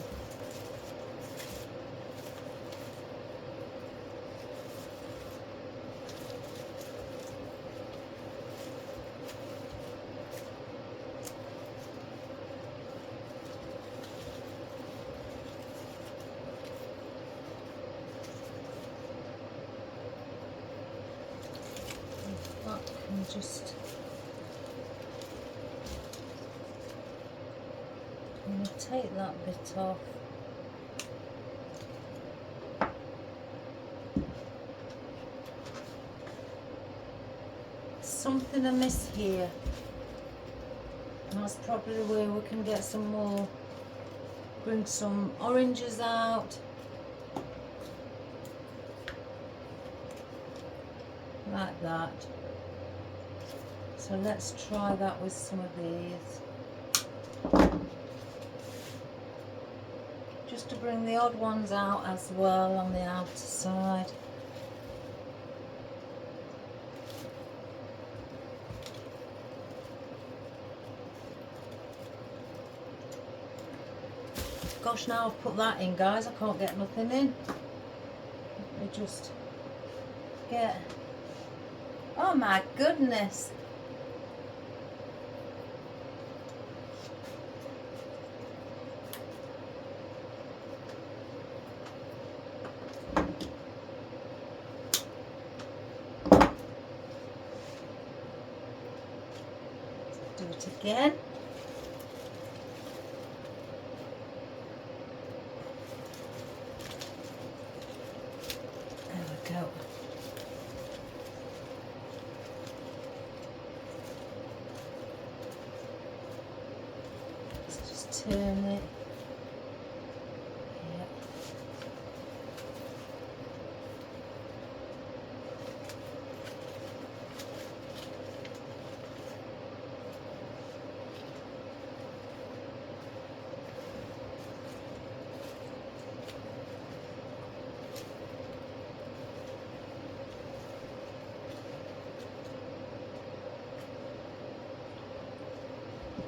That can just. I'm going to take that bit off. Something amiss here. And that's probably where we can get some more, bring some oranges out. Like that. So let's try that with some of these. Just to bring the odd ones out as well on the outer side. Gosh, now I've put that in, guys, I can't get nothing in. Let me just get, oh my goodness. Do it again. There we go. Let's just turn it. Yep.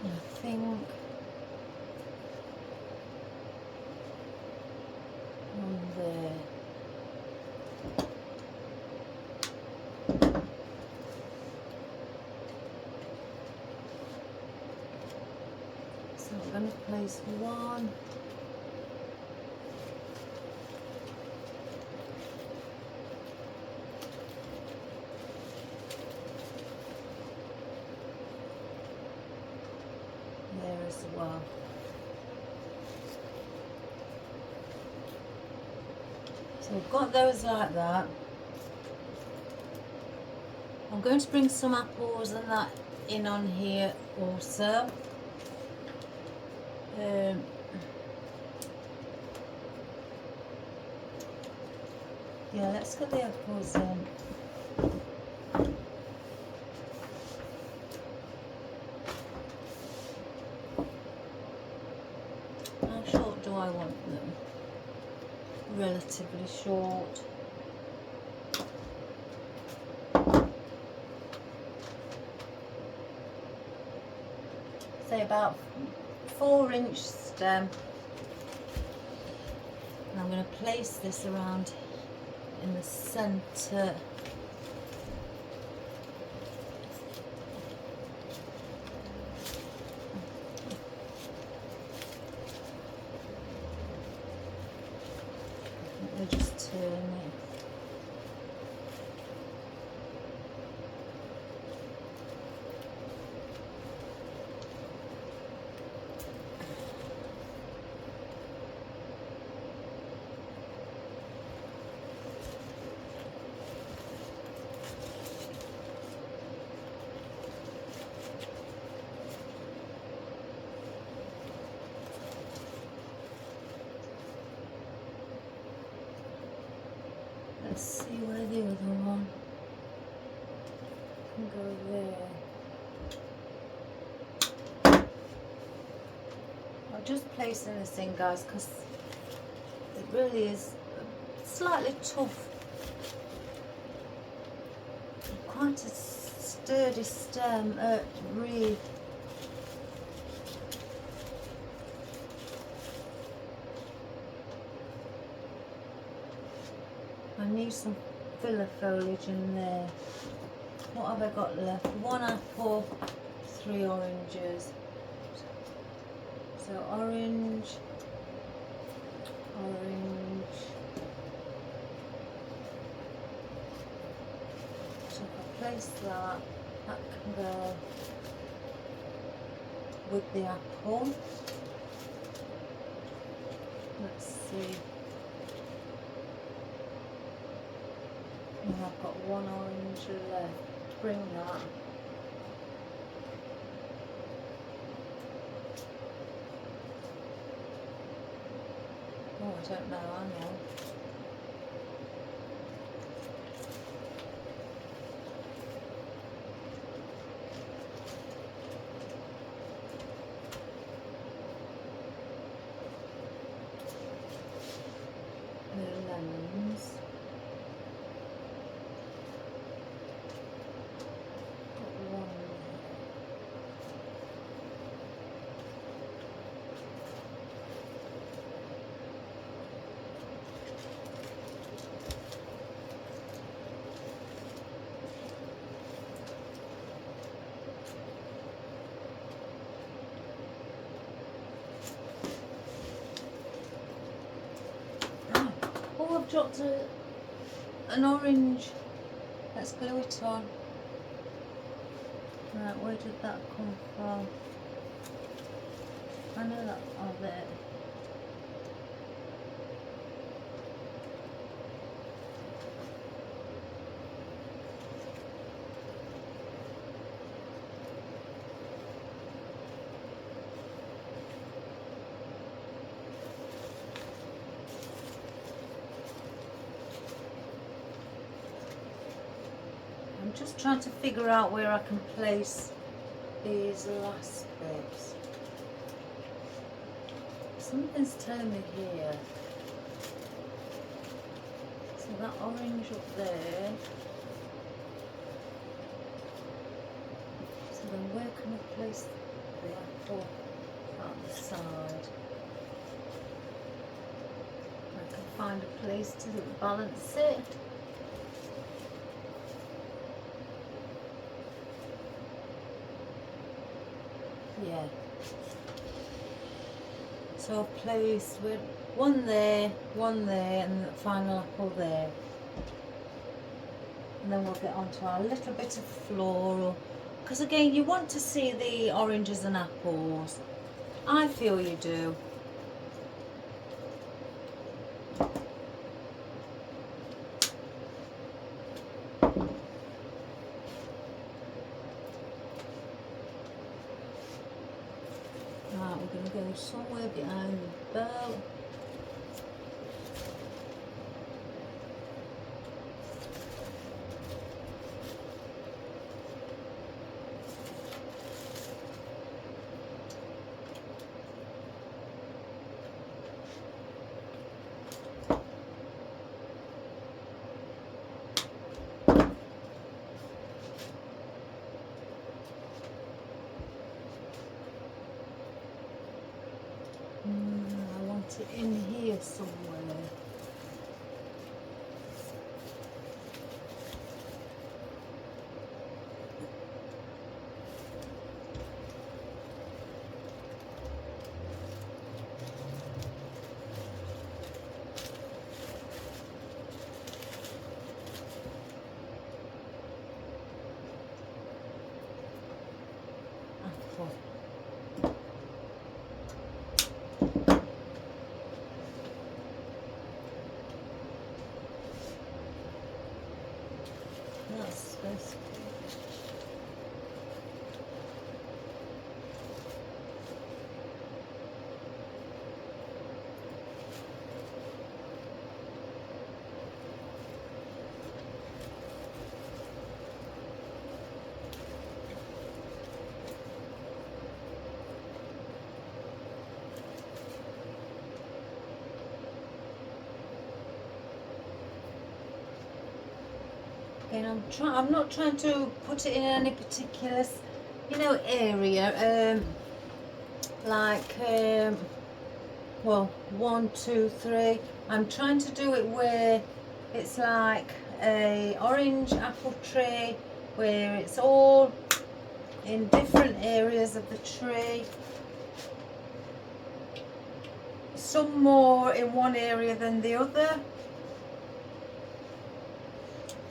I think on there. So I'm going to place one. There as well. So we've got those like that. I'm going to bring some apples and that in on here also. Yeah, let's get the apples in. How short do I want them? Relatively short. Say about 4-inch stem. And I'm going to place this around in the centre. Let me just turn it. Let's see where the other one can go there. I'm just placing this in, guys, because it really is slightly tough. Quite a sturdy stem, wreath. I need some filler foliage in there. What have I got left? 1 apple, 3 oranges. So orange, orange. So if I place that, that can go with the apple. Let's see. And I've got 1 orange left. Bring that. Oh, I don't know, I know. The lemons. Got 1 there. Oh, I've dropped an orange. Let's glue it on. Right, where did that come from? I know that. Oh, there. I'm just trying to figure out where I can place these last bits. Something's telling me here. So that orange up there. So then where can I place the apple on the side? I can find a place to balance it. Yeah. So I've placed with 1 there, and the final apple there. And then we'll get onto our little bit of floral. Because again, you want to see the oranges and apples. I feel you do. Right, we're going to go somewhere behind the bow. it in here somewhere. That's supposed to be. And I'm not trying to put it in any particular, area. Well, 1, 2, 3. I'm trying to do it where it's like a orange apple tree, where it's all in different areas of the tree. Some more in one area than the other.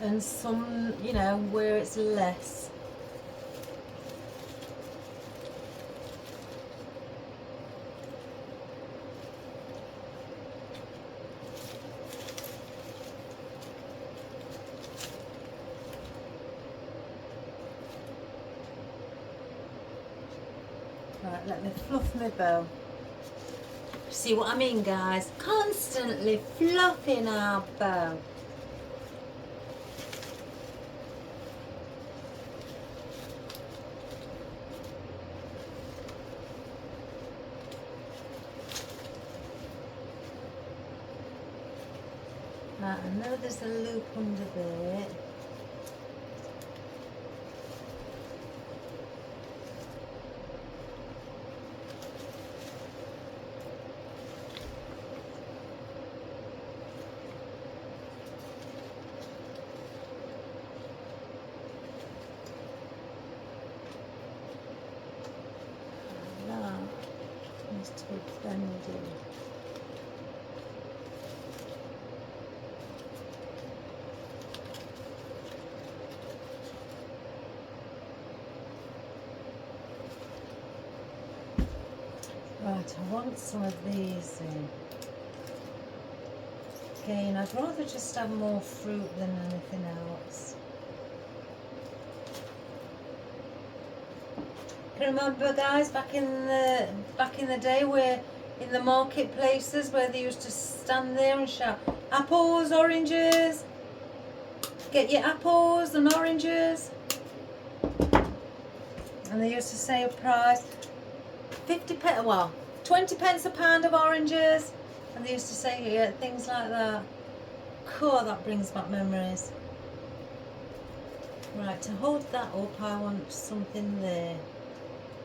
And some, where it's less. Right, let me fluff my bow. See what I mean, guys? Constantly fluffing our bow. Right, I know there's a loop under there. That needs to be bending. Right, I want some of these in. Again, I'd rather just have more fruit than anything else. Can you remember, guys, back in the day, where in the marketplaces where they used to stand there and shout, apples, oranges, get your apples and oranges, and they used to say a price, 20 pence a pound of oranges, and they used to say things like that. Cool, that brings back memories. Right, to hold that up, I want something there,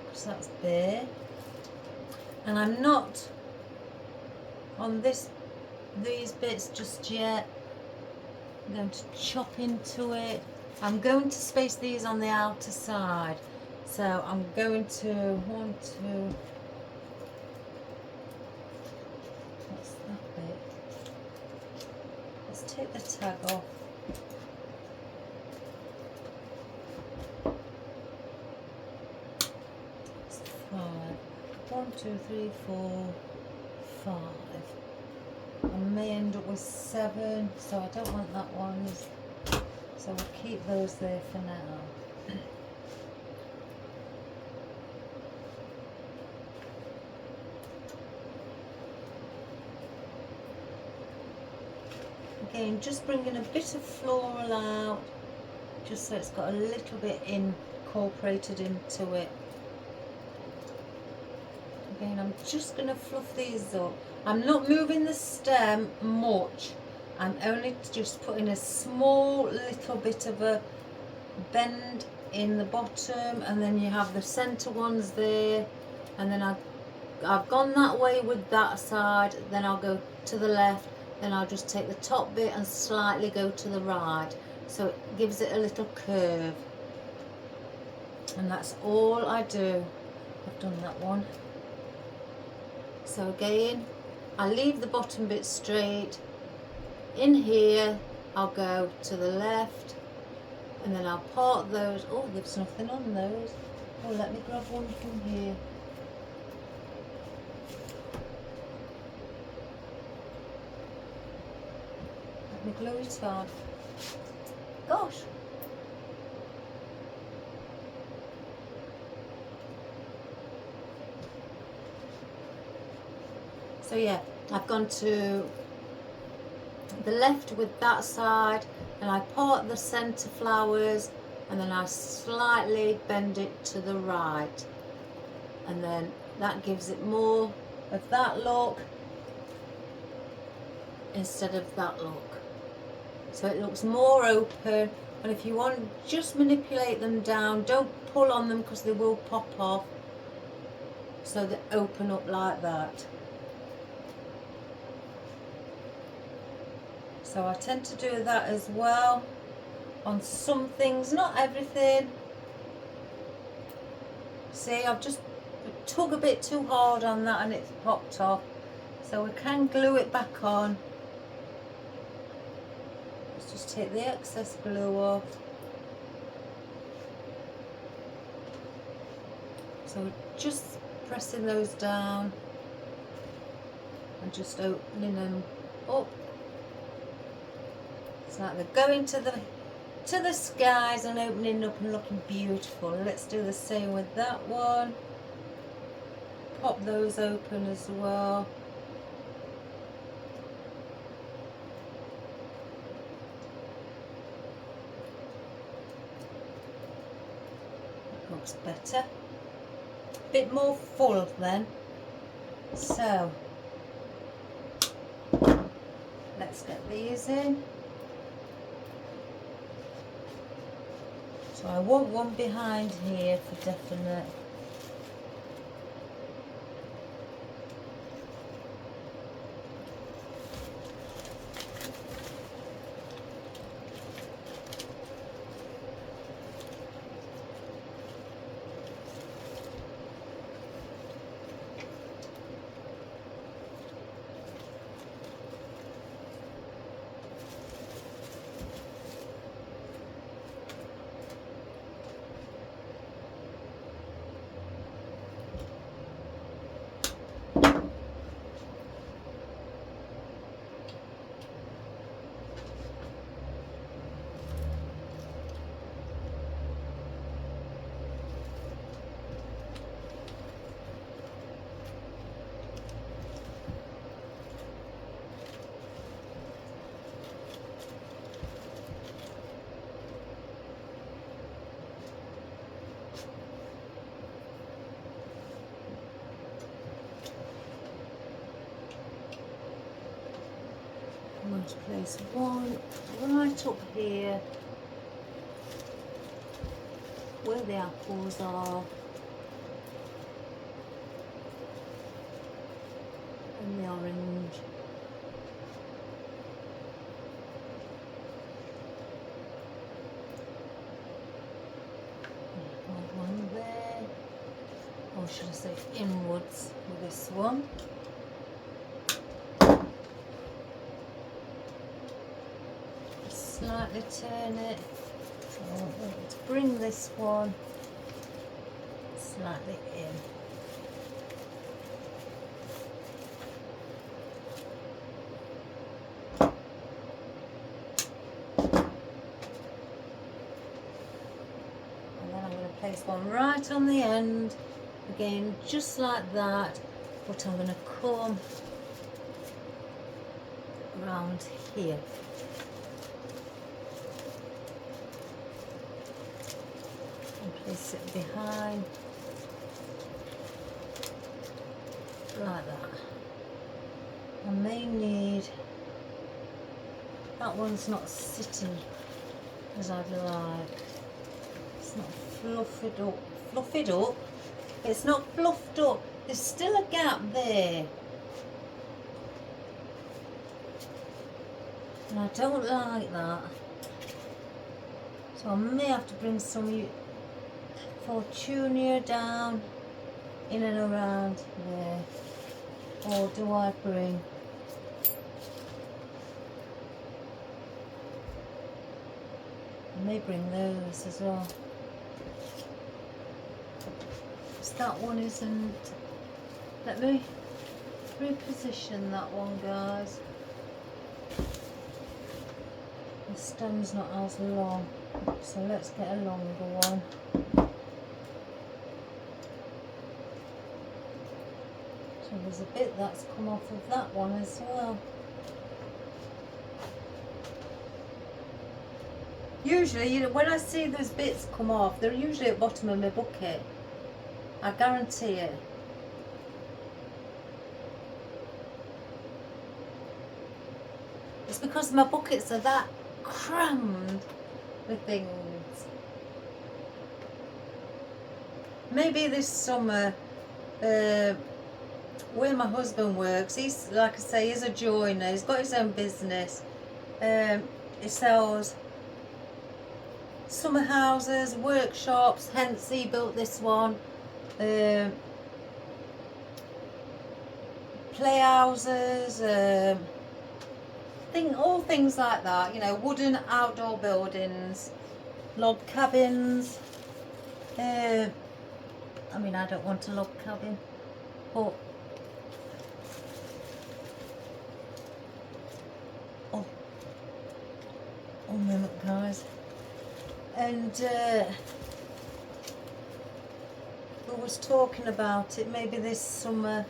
because that's bare, and I'm not on these bits just yet. I'm going to chop into it. I'm going to space these on the outer side. So I'm going to what's that bit? Let's take the tag off. It's 5. 1, 2, 3, 4, 5. I may end up with 7, so I don't want that one. So we'll keep those there for now. Again, just bringing a bit of floral out, just so it's got a little bit incorporated into it. Again, I'm just going to fluff these up. I'm not moving the stem much. I'm only just putting a small little bit of a bend in the bottom, and then you have the centre ones there, and then I I've gone that way with that side, then I'll go to the left, then I'll just take the top bit and slightly go to the right, so it gives it a little curve. And that's all I do. I've done that one. So again, I leave the bottom bit straight. In here, I'll go to the left, and then I'll part those. Oh, there's nothing on those. Oh, let me grab one from here. Let me glue it on. Gosh. So yeah, I've gone to the left with that side, and I part the centre flowers, and then I slightly bend it to the right, and then that gives it more of that look instead of that look. So it looks more open, and if you want, just manipulate them down. Don't pull on them because they will pop off. So they open up like that. So I tend to do that as well on some things, not everything. See, I've just tug a bit too hard on that and it's popped off. So we can glue it back on. Let's just take the excess glue off. So we're just pressing those down and just opening them up. It's like they're going to the skies and opening up and looking beautiful. Let's do the same with that one. Pop those open as well. That looks better. Bit more full then. So let's get these in. So I want one behind here for definite. I'm going to place one right up here where the apples are, and the orange. One there, or should I say inwards with this one. Slightly turn it. So let's bring this one slightly in. And then I'm going to place one right on the end, again just like that, but I'm going to come around here. Place it behind like that. I may need, that one's not sitting as I'd like. It's not fluffed up. It's not fluffed up there's still a gap there. And I don't like that. So I may have to bring some Fittonia down in and around there. Or do I bring... I may bring those as well. That one isn't... Let me reposition that one, guys. The stem's not as long, so let's get a longer one. So there's a bit that's come off of that one as well. Usually, you know, when I see those bits come off, they're usually at the bottom of my bucket. I guarantee it. It's because my buckets are that crammed with things. Maybe this summer, where my husband works, he's, like I say, he's a joiner, he's got his own business. He sells summer houses, workshops, hence he built this one. Playhouses, all things like that, you know, wooden outdoor buildings, log cabins. I mean, I don't want a log cabin, but oh, minute, guys. And we was talking about it maybe this summer,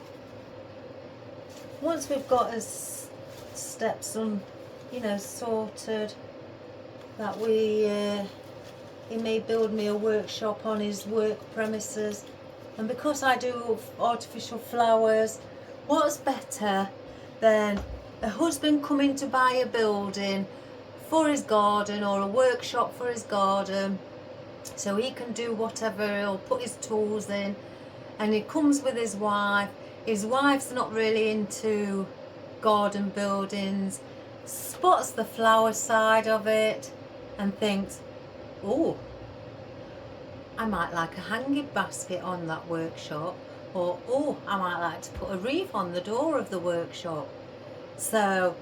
once we've got his steps on, you know, sorted, that he may build me a workshop on his work premises. And because I do artificial flowers, what's better than a husband coming to buy a building for his garden or a workshop for his garden, so he can do whatever, he'll put his tools in, and he comes with his wife. His wife's not really into garden buildings, spots the flower side of it and thinks, oh, I might like a hanging basket on that workshop, or oh, I might like to put a wreath on the door of the workshop. So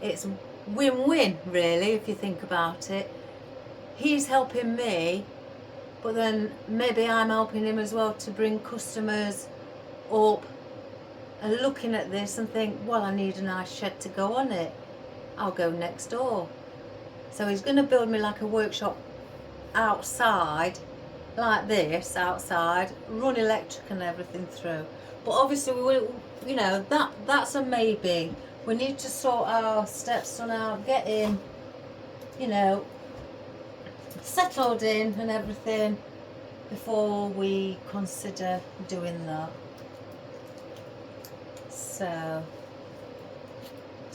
it's win-win really, if you think about it. He's helping me, but then maybe I'm helping him as well to bring customers up and looking at this and think, well, I need a nice shed to go on it, I'll go next door. So he's going to build me like a workshop outside, like this, outside, run electric and everything through. But obviously, we will, you know, that's a maybe. We need to sort our steps on out, get in, you know, settled in and everything before we consider doing that. So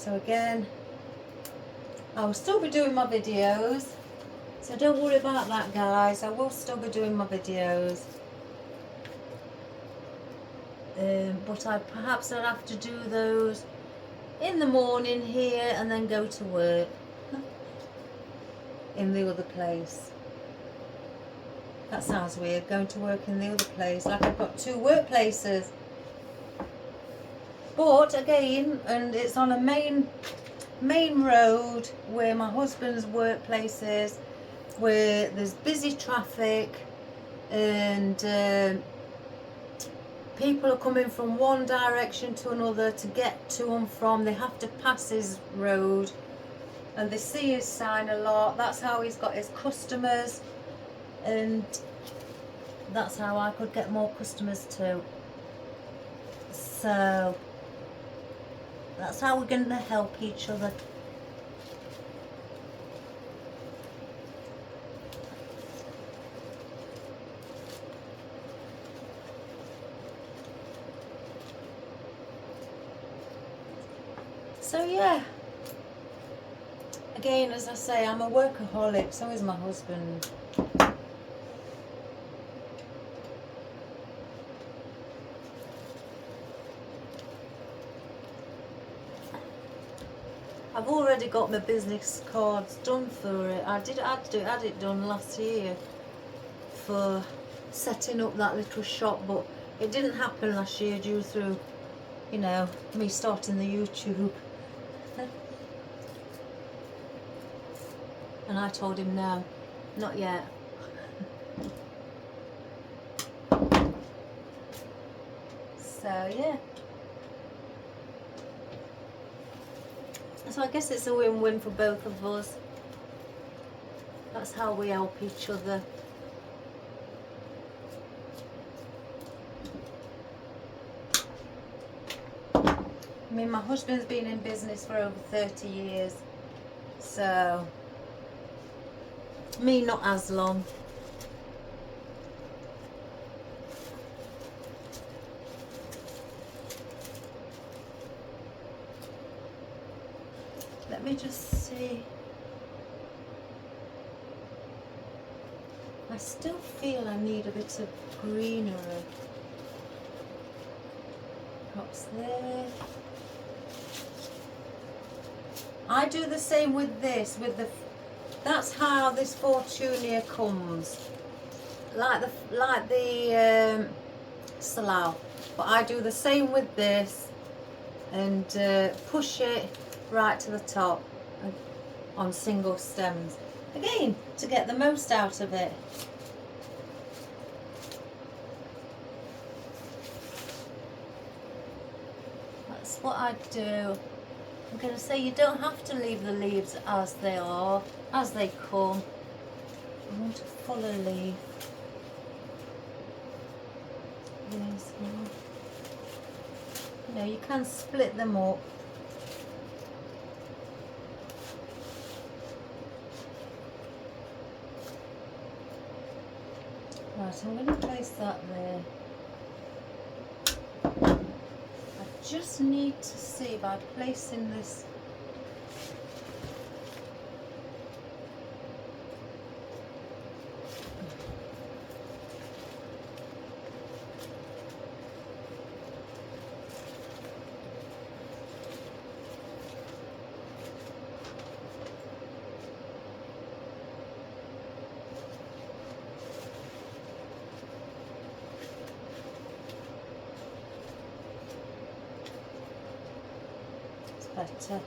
again, I will still be doing my videos, so don't worry about that, guys. I will still be doing my videos, but perhaps I'll have to do those in the morning here and then go to work in the other place. That sounds weird, going to work in the other place, like I've got two workplaces. But again, and it's on a main road where my husband's workplace is, where there's busy traffic, and people are coming from one direction to another to get to and from. They have to pass his road, and they see his sign a lot. That's how he's got his customers, and that's how I could get more customers too. So that's how we're going to help each other. So yeah, again, as I say, I'm a workaholic, so is my husband. I've already got my business cards done for it. I had it done last year for setting up that little shop, but it didn't happen last year due to, you know, me starting the YouTube. And I told him no, not yet. So yeah. So I guess it's a win-win for both of us. That's how we help each other. I mean, my husband's been in business for over 30 years, so me not as long. Let me just see. I still feel I need a bit of greenery. Perhaps there. I do the same with this, that's how this Fittonia comes. Like the Salal. But I do the same with this and push it right to the top on single stems. Again, to get the most out of it. That's what I do. I'm going to say you don't have to leave the leaves as they are, as they come. I want a fuller leaf. There's one. You know, you can split them up. Right, I'm going to place that there. I just need to see by placing this. Better.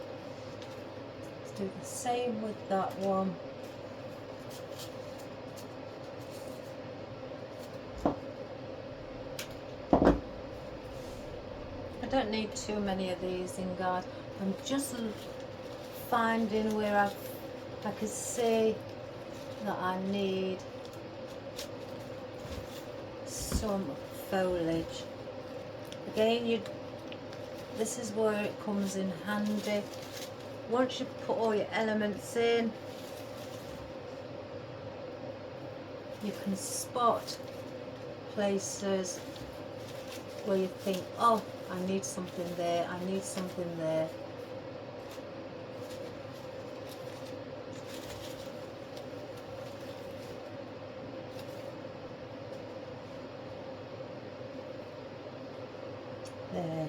Let's do the same with that one. I don't need too many of these in, guys. I'm just finding where I can see that I need some foliage. Again, this is where it comes in handy. Once you put all your elements in, you can spot places where you think, oh, I need something there, I need something there. There.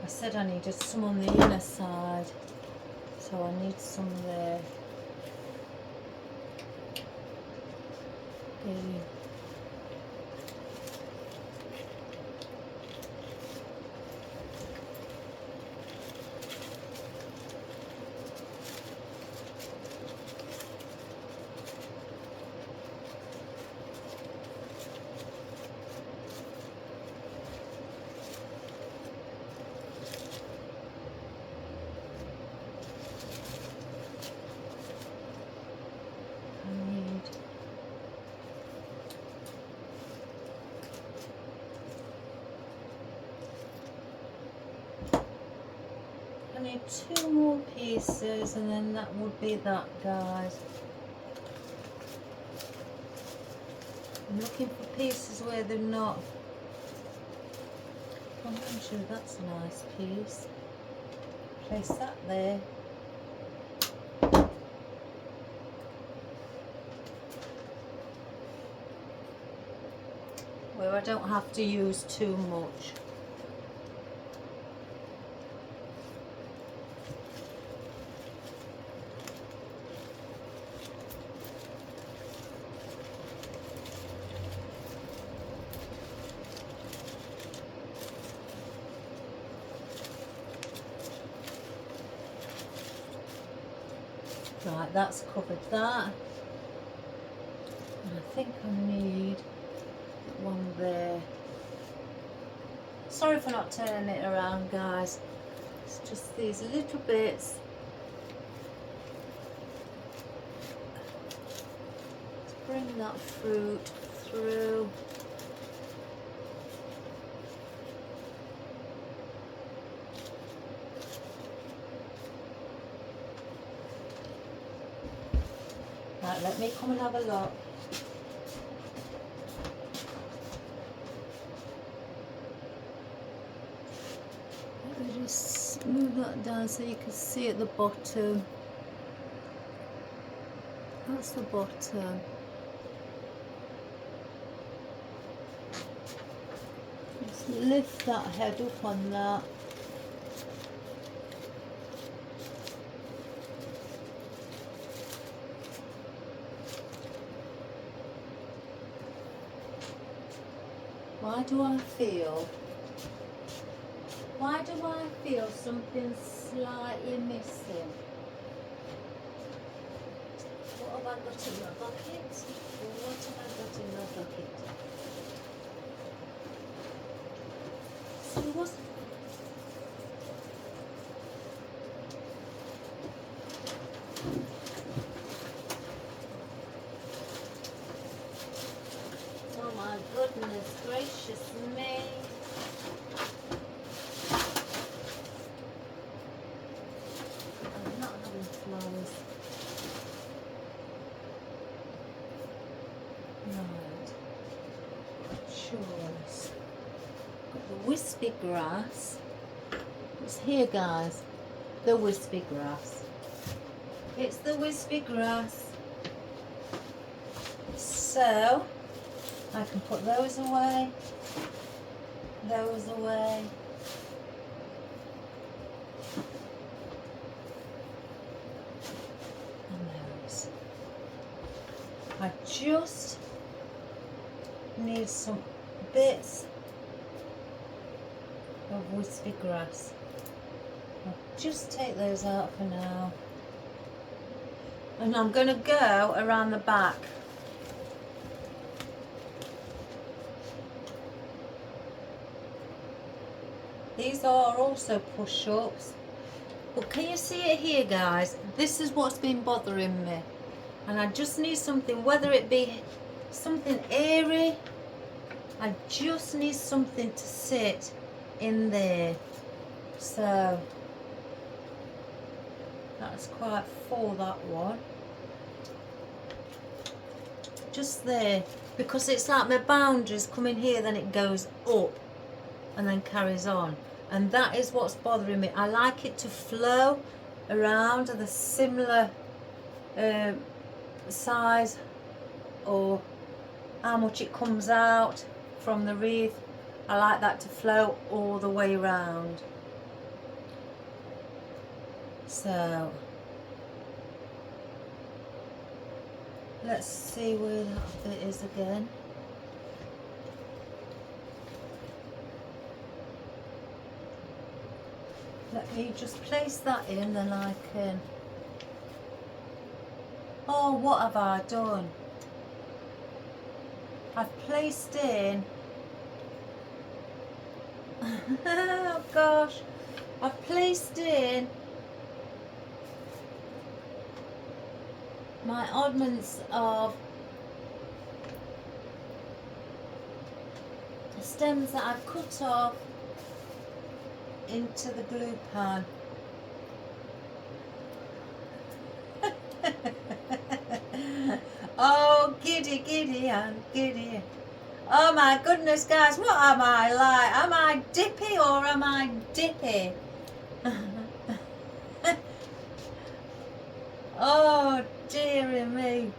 I said I needed some on the inner side, so I need some there. Okay. I need 2 more pieces and then that would be that, guys. I'm looking for pieces where they're not. I'm sure that's a nice piece. Place that there. Where I don't have to use too much. Right, that's covered that. And I think I need one there. Sorry for not turning it around, guys. It's just these little bits. Let's bring that fruit through. Right, let me come and have a look. Let me just move that down so you can see at the bottom. That's the bottom. Just lift that head up on that. Why do I feel something slightly missing? What have I got in my bucket? What have I got in my bucket? See what's... Oh my goodness gracious me. I'm not having flowers. Right. Choice. Got the wispy grass. It's here, guys. The wispy grass. It's the wispy grass. So I can put those away, and those. I just need some bits of wispy grass. I'll just take those out for now. And I'm going to go around the back. These are also push-ups. But can you see it here, guys? This is what's been bothering me. And I just need something, whether it be something airy, I just need something to sit in there. So that's quite full, that one. Just there, because it's like my boundaries come in here, then it goes up and then carries on. And that is what's bothering me. I like it to flow around the similar size, or how much it comes out from the wreath. I like that to flow all the way around. So let's see where that bit is again. Let me just place that in, then I can... Oh, what have I done? I've placed in... Oh gosh. I've placed in my oddments of stems that I've cut off into the glue pan. Oh, giddy, giddy and giddy. Oh my goodness, guys, what am I like? Am I dippy or am I dippy? Oh dearie me.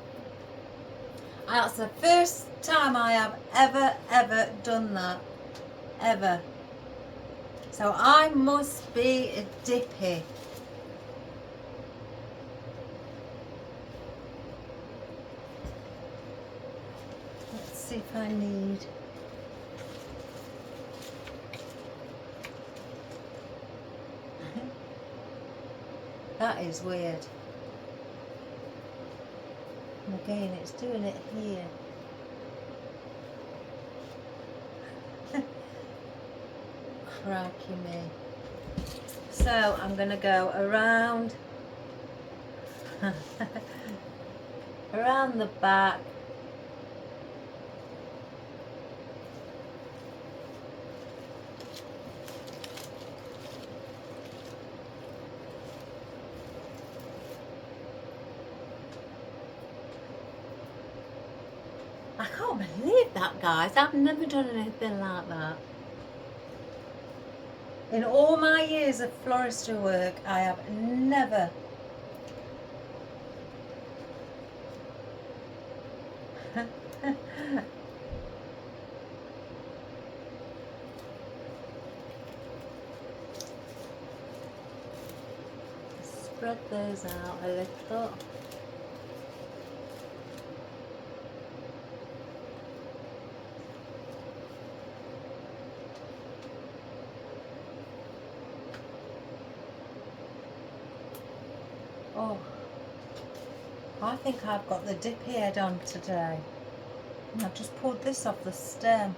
That's the first time I have ever done that. Ever. So I must be a dippy. Let's see if I need... That is weird. again, it's doing it here. Crikey me. So I'm going to go around around the back. I can't believe that, guys. I've never done anything like that. In all my years of floristry work, I have never spread those out a little. Oh, I think I've got the dippy head on today. And I've just pulled this off the stem.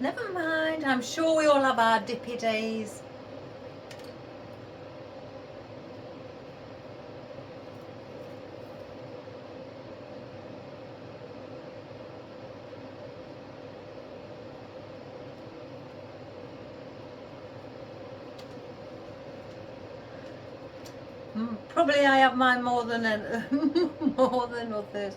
Never mind, I'm sure we all have our dippy days. Probably I have mine more than more than others.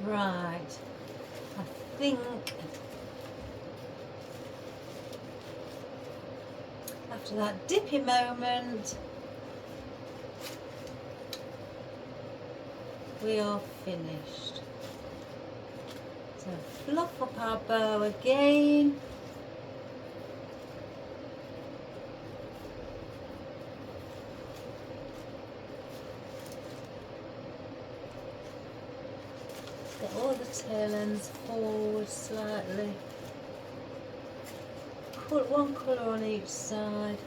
Right, I think after that dippy moment, we are finished. So fluff up our bow again. Get all the tail ends forward slightly. Put one colour on each side.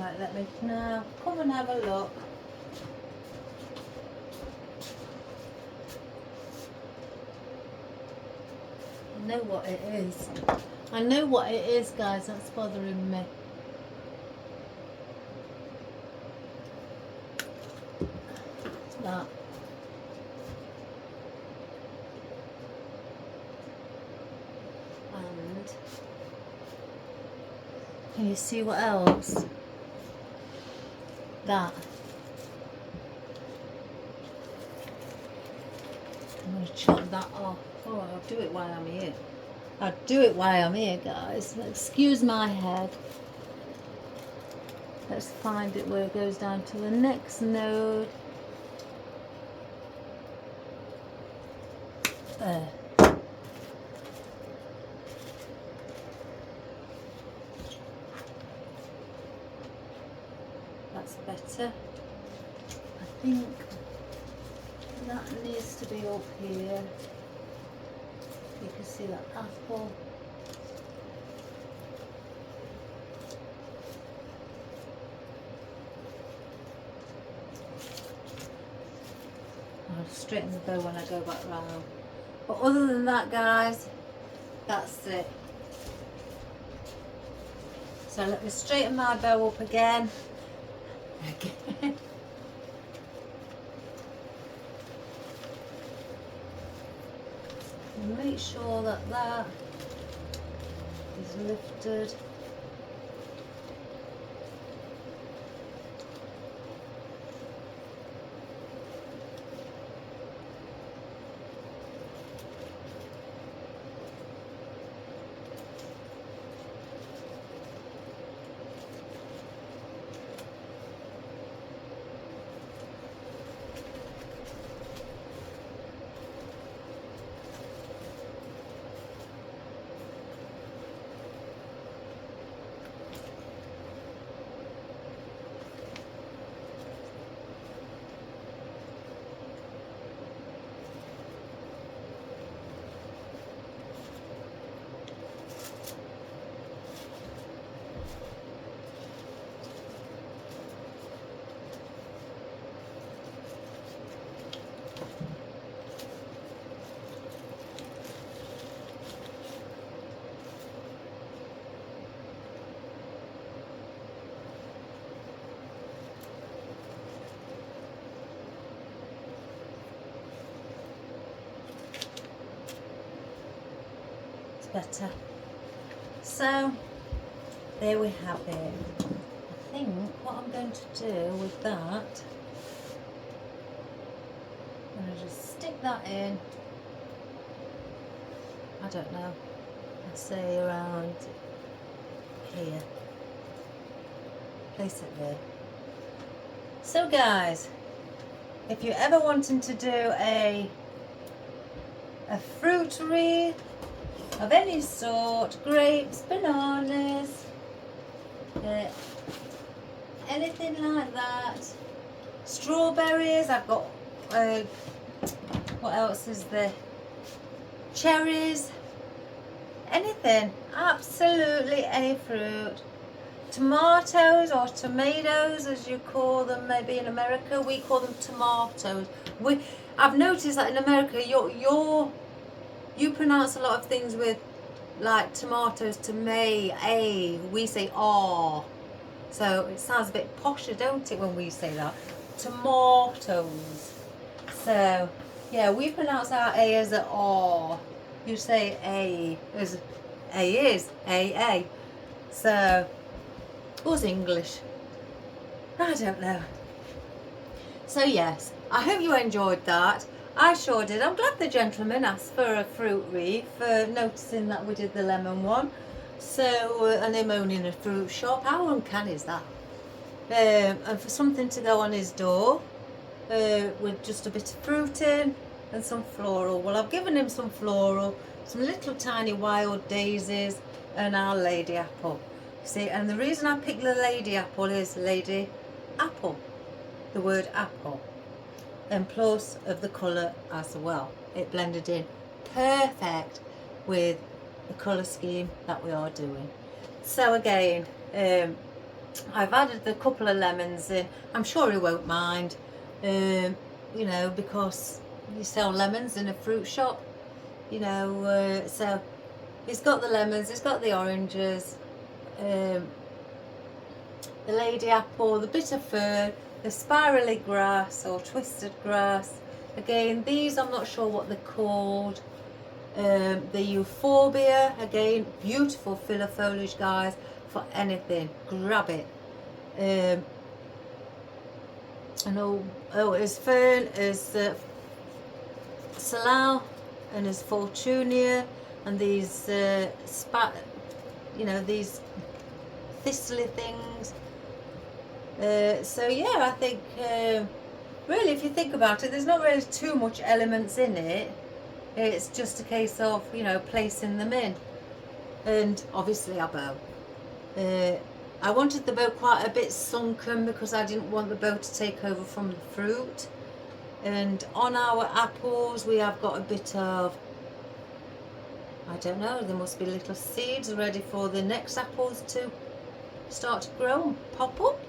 Right, let me now come and have a look. I know what it is. I know what it is, guys, that's bothering me. It's that. And can you see what else? That. I'm going to chop that off. Oh, I'll do it while I'm here. I'll do it while I'm here, guys. Excuse my head. Let's find it where it goes down to the next node. There. That's better. I think that needs to be up here. You can see that apple. I'll straighten the bow when I go back round. But other than that, guys, that's it. So let me straighten my bow up again. And make sure that that is lifted. Better. So there we have it. I think what I'm going to do with that, I'm going to just stick that in. I don't know, I'll say around here. Place it there. So guys, if you're ever wanting to do a fruit wreath of any sort, grapes, bananas, anything like that, strawberries, I've got, what else is there, cherries, anything, absolutely any fruit, tomatoes or tomatoes as you call them, maybe in America, we call them tomatoes. I've noticed that in America, you pronounce a lot of things with, like tomatoes, we say ah. So it sounds a bit posher, don't it, when we say that? Tomatoes. So, yeah, we pronounce our A as an R. You say A, as A is, A. So, what's English? I don't know. So, yes, I hope you enjoyed that. I sure did. I'm glad the gentleman asked for a fruit wreath, for noticing that we did the lemon one. So, and him owning a fruit shop, how uncanny is that? And for something to go on his door, with just a bit of fruit in and some floral. Well, I've given him some floral, some little tiny wild daisies and our lady apple. See, and the reason I picked the lady apple is lady apple, the word apple. And plus of the colour as well. It blended in perfect with the colour scheme that we are doing. So again, I've added a couple of lemons in. I'm sure he won't mind, you know, because you sell lemons in a fruit shop, you know, so he's got the lemons, he's got the oranges, the lady apple, the bit of fern, the spirally grass or twisted grass. Again, these I'm not sure what they're called. The Euphorbia, again, beautiful filler foliage, guys, for anything. Grab it. And his fern is Salal, and his Fittonia, and these you know, these thistly things. So yeah, I think really, if you think about it, there's not really too much elements in it. It's just a case of, you know, placing them in. And obviously a bow. I wanted the bow quite a bit sunken because I didn't want the bow to take over from the fruit. And on our apples we have got a bit of, I don't know, there must be little seeds ready for the next apples to start to grow and pop up.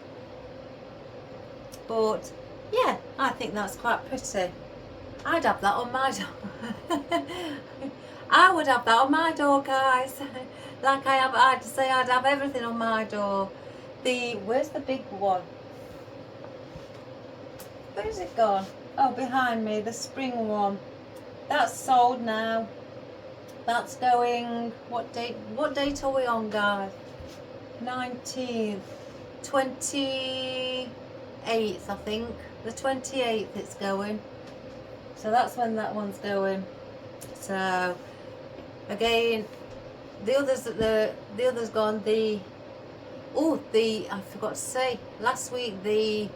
But yeah, I think that's quite pretty. I'd have that on my door. I would have that on my door, guys. Like I'd say I'd have everything on my door. Where's the big one? Where's it gone? Oh, behind me, the spring one. That's sold now. That's going, what date are we on, guys? 19th, 28th, I think. The 28th it's going. So that's when that one's going. So again, the others gone. I forgot to say last week, oh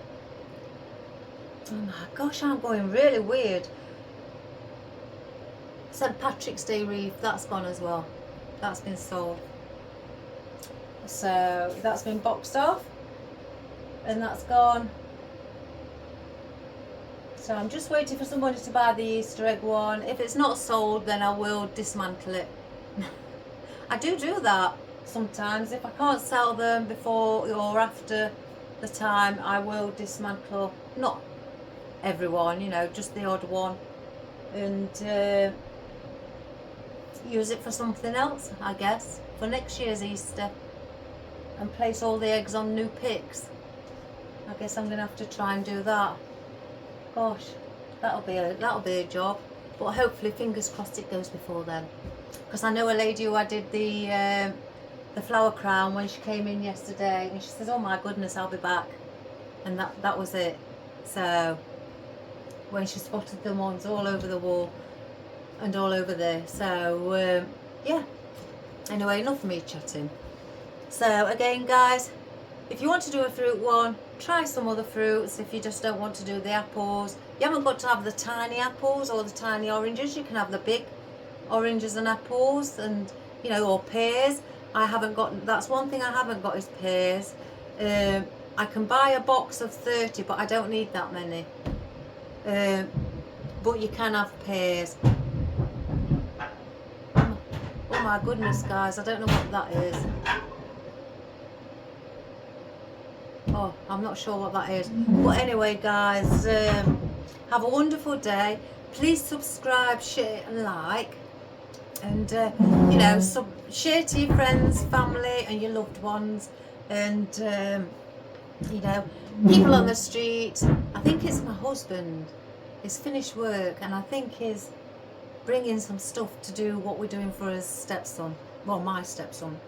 my gosh, I'm going really weird. St. Patrick's Day wreath, that's gone as well. That's been sold. So that's been boxed off, and that's gone. So I'm just waiting for somebody to buy the Easter egg one. If it's not sold, then I will dismantle it. I do that sometimes. If I can't sell them before or after the time, I will dismantle. Not everyone, you know, just the odd one. And use it for something else, I guess. For next year's Easter. And place all the eggs on new picks. I guess I'm going to have to try and do that. Gosh, that'll be a job, but hopefully, fingers crossed, it goes before then. Because I know a lady who I did the flower crown when she came in yesterday, and she says, "Oh my goodness, I'll be back," and that was it. So when she spotted the ones all over the wall and all over there, so yeah. Anyway, enough of me chatting. So again, guys, if you want to do a fruit one, try some other fruits. If you just don't want to do the apples, you haven't got to have the tiny apples or the tiny oranges. You can have the big oranges and apples, and you know, or pears. That's one thing I haven't got is pears. I can buy a box of 30, but I don't need that many. But you can have pears. Oh my goodness, guys, I don't know what that is. Oh, I'm not sure what that is. But anyway, guys, have a wonderful day. Please subscribe, share and like. And, you know, share to your friends, family and your loved ones. And, you know, people on the street. I think it's my husband. He's finished work and I think he's bringing some stuff to do what we're doing for his stepson. Well, my stepson.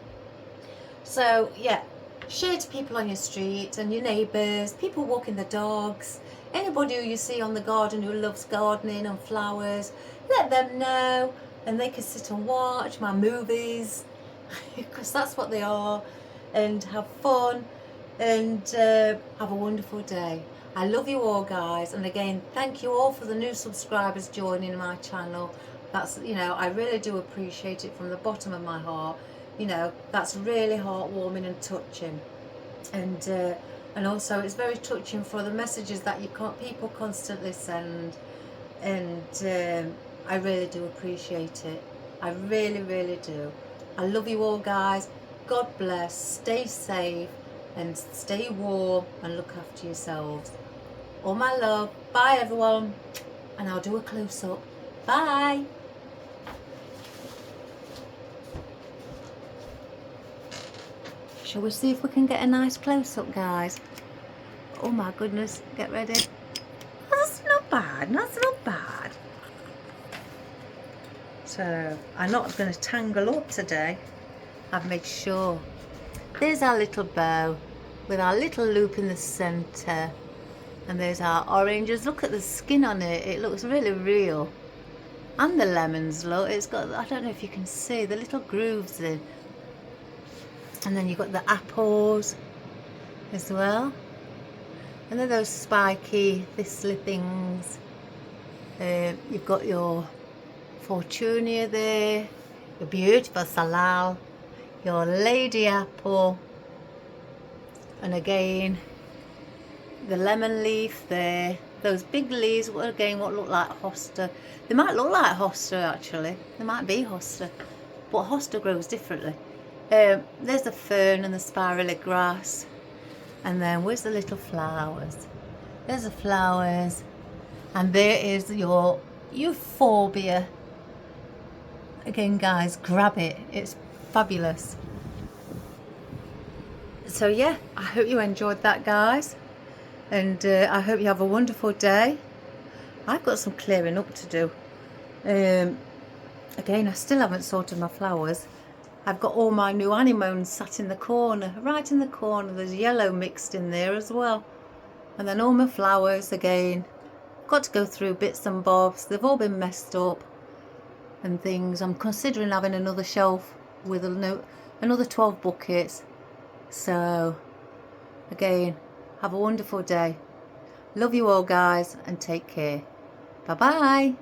So, yeah. Share to people on your street and your neighbours, people walking the dogs, anybody who you see on the garden who loves gardening and flowers. Let them know, and they can sit and watch my movies because that's what they are, and have fun and have a wonderful day. I love you all, guys, and again, thank you all for the new subscribers joining my channel. That's, you know, I really do appreciate it from the bottom of my heart. You know, that's really heartwarming and touching, and also it's very touching for the messages that people constantly send, and I really do appreciate it. I really, really do. I love you all, guys. God bless. Stay safe, and stay warm and look after yourselves. All my love. Bye everyone. And I'll do a close-up. Bye. Shall we see if we can get a nice close-up, guys? Oh my goodness, get ready. That's not bad, that's not bad. So, I'm not going to tangle up today. I've made sure. There's our little bow with our little loop in the centre. And there's our oranges. Look at the skin on it. It looks really real. And the lemons, look. It's got, I don't know if you can see, the little grooves in. And then you've got the apples as well. And then those spiky, thistly things. You've got your Fittonia there. Your beautiful Salal. Your lady apple. And again, the lemon leaf there. Those big leaves, again, what look like hosta. They might look like hosta, actually. They might be hosta. But hosta grows differently. There's the fern and the spirally grass. And then where's the little flowers? There's the flowers. And there is your Euphorbia. Again, guys, grab it. It's fabulous. So yeah, I hope you enjoyed that, guys. And I hope you have a wonderful day. I've got some clearing up to do. Again, I still haven't sorted my flowers. I've got all my new anemones sat in the corner, right in the corner. There's yellow mixed in there as well. And then all my flowers again. Got to go through bits and bobs. They've all been messed up and things. I'm considering having another shelf with another 12 buckets. So again, have a wonderful day. Love you all, guys, and take care. Bye bye.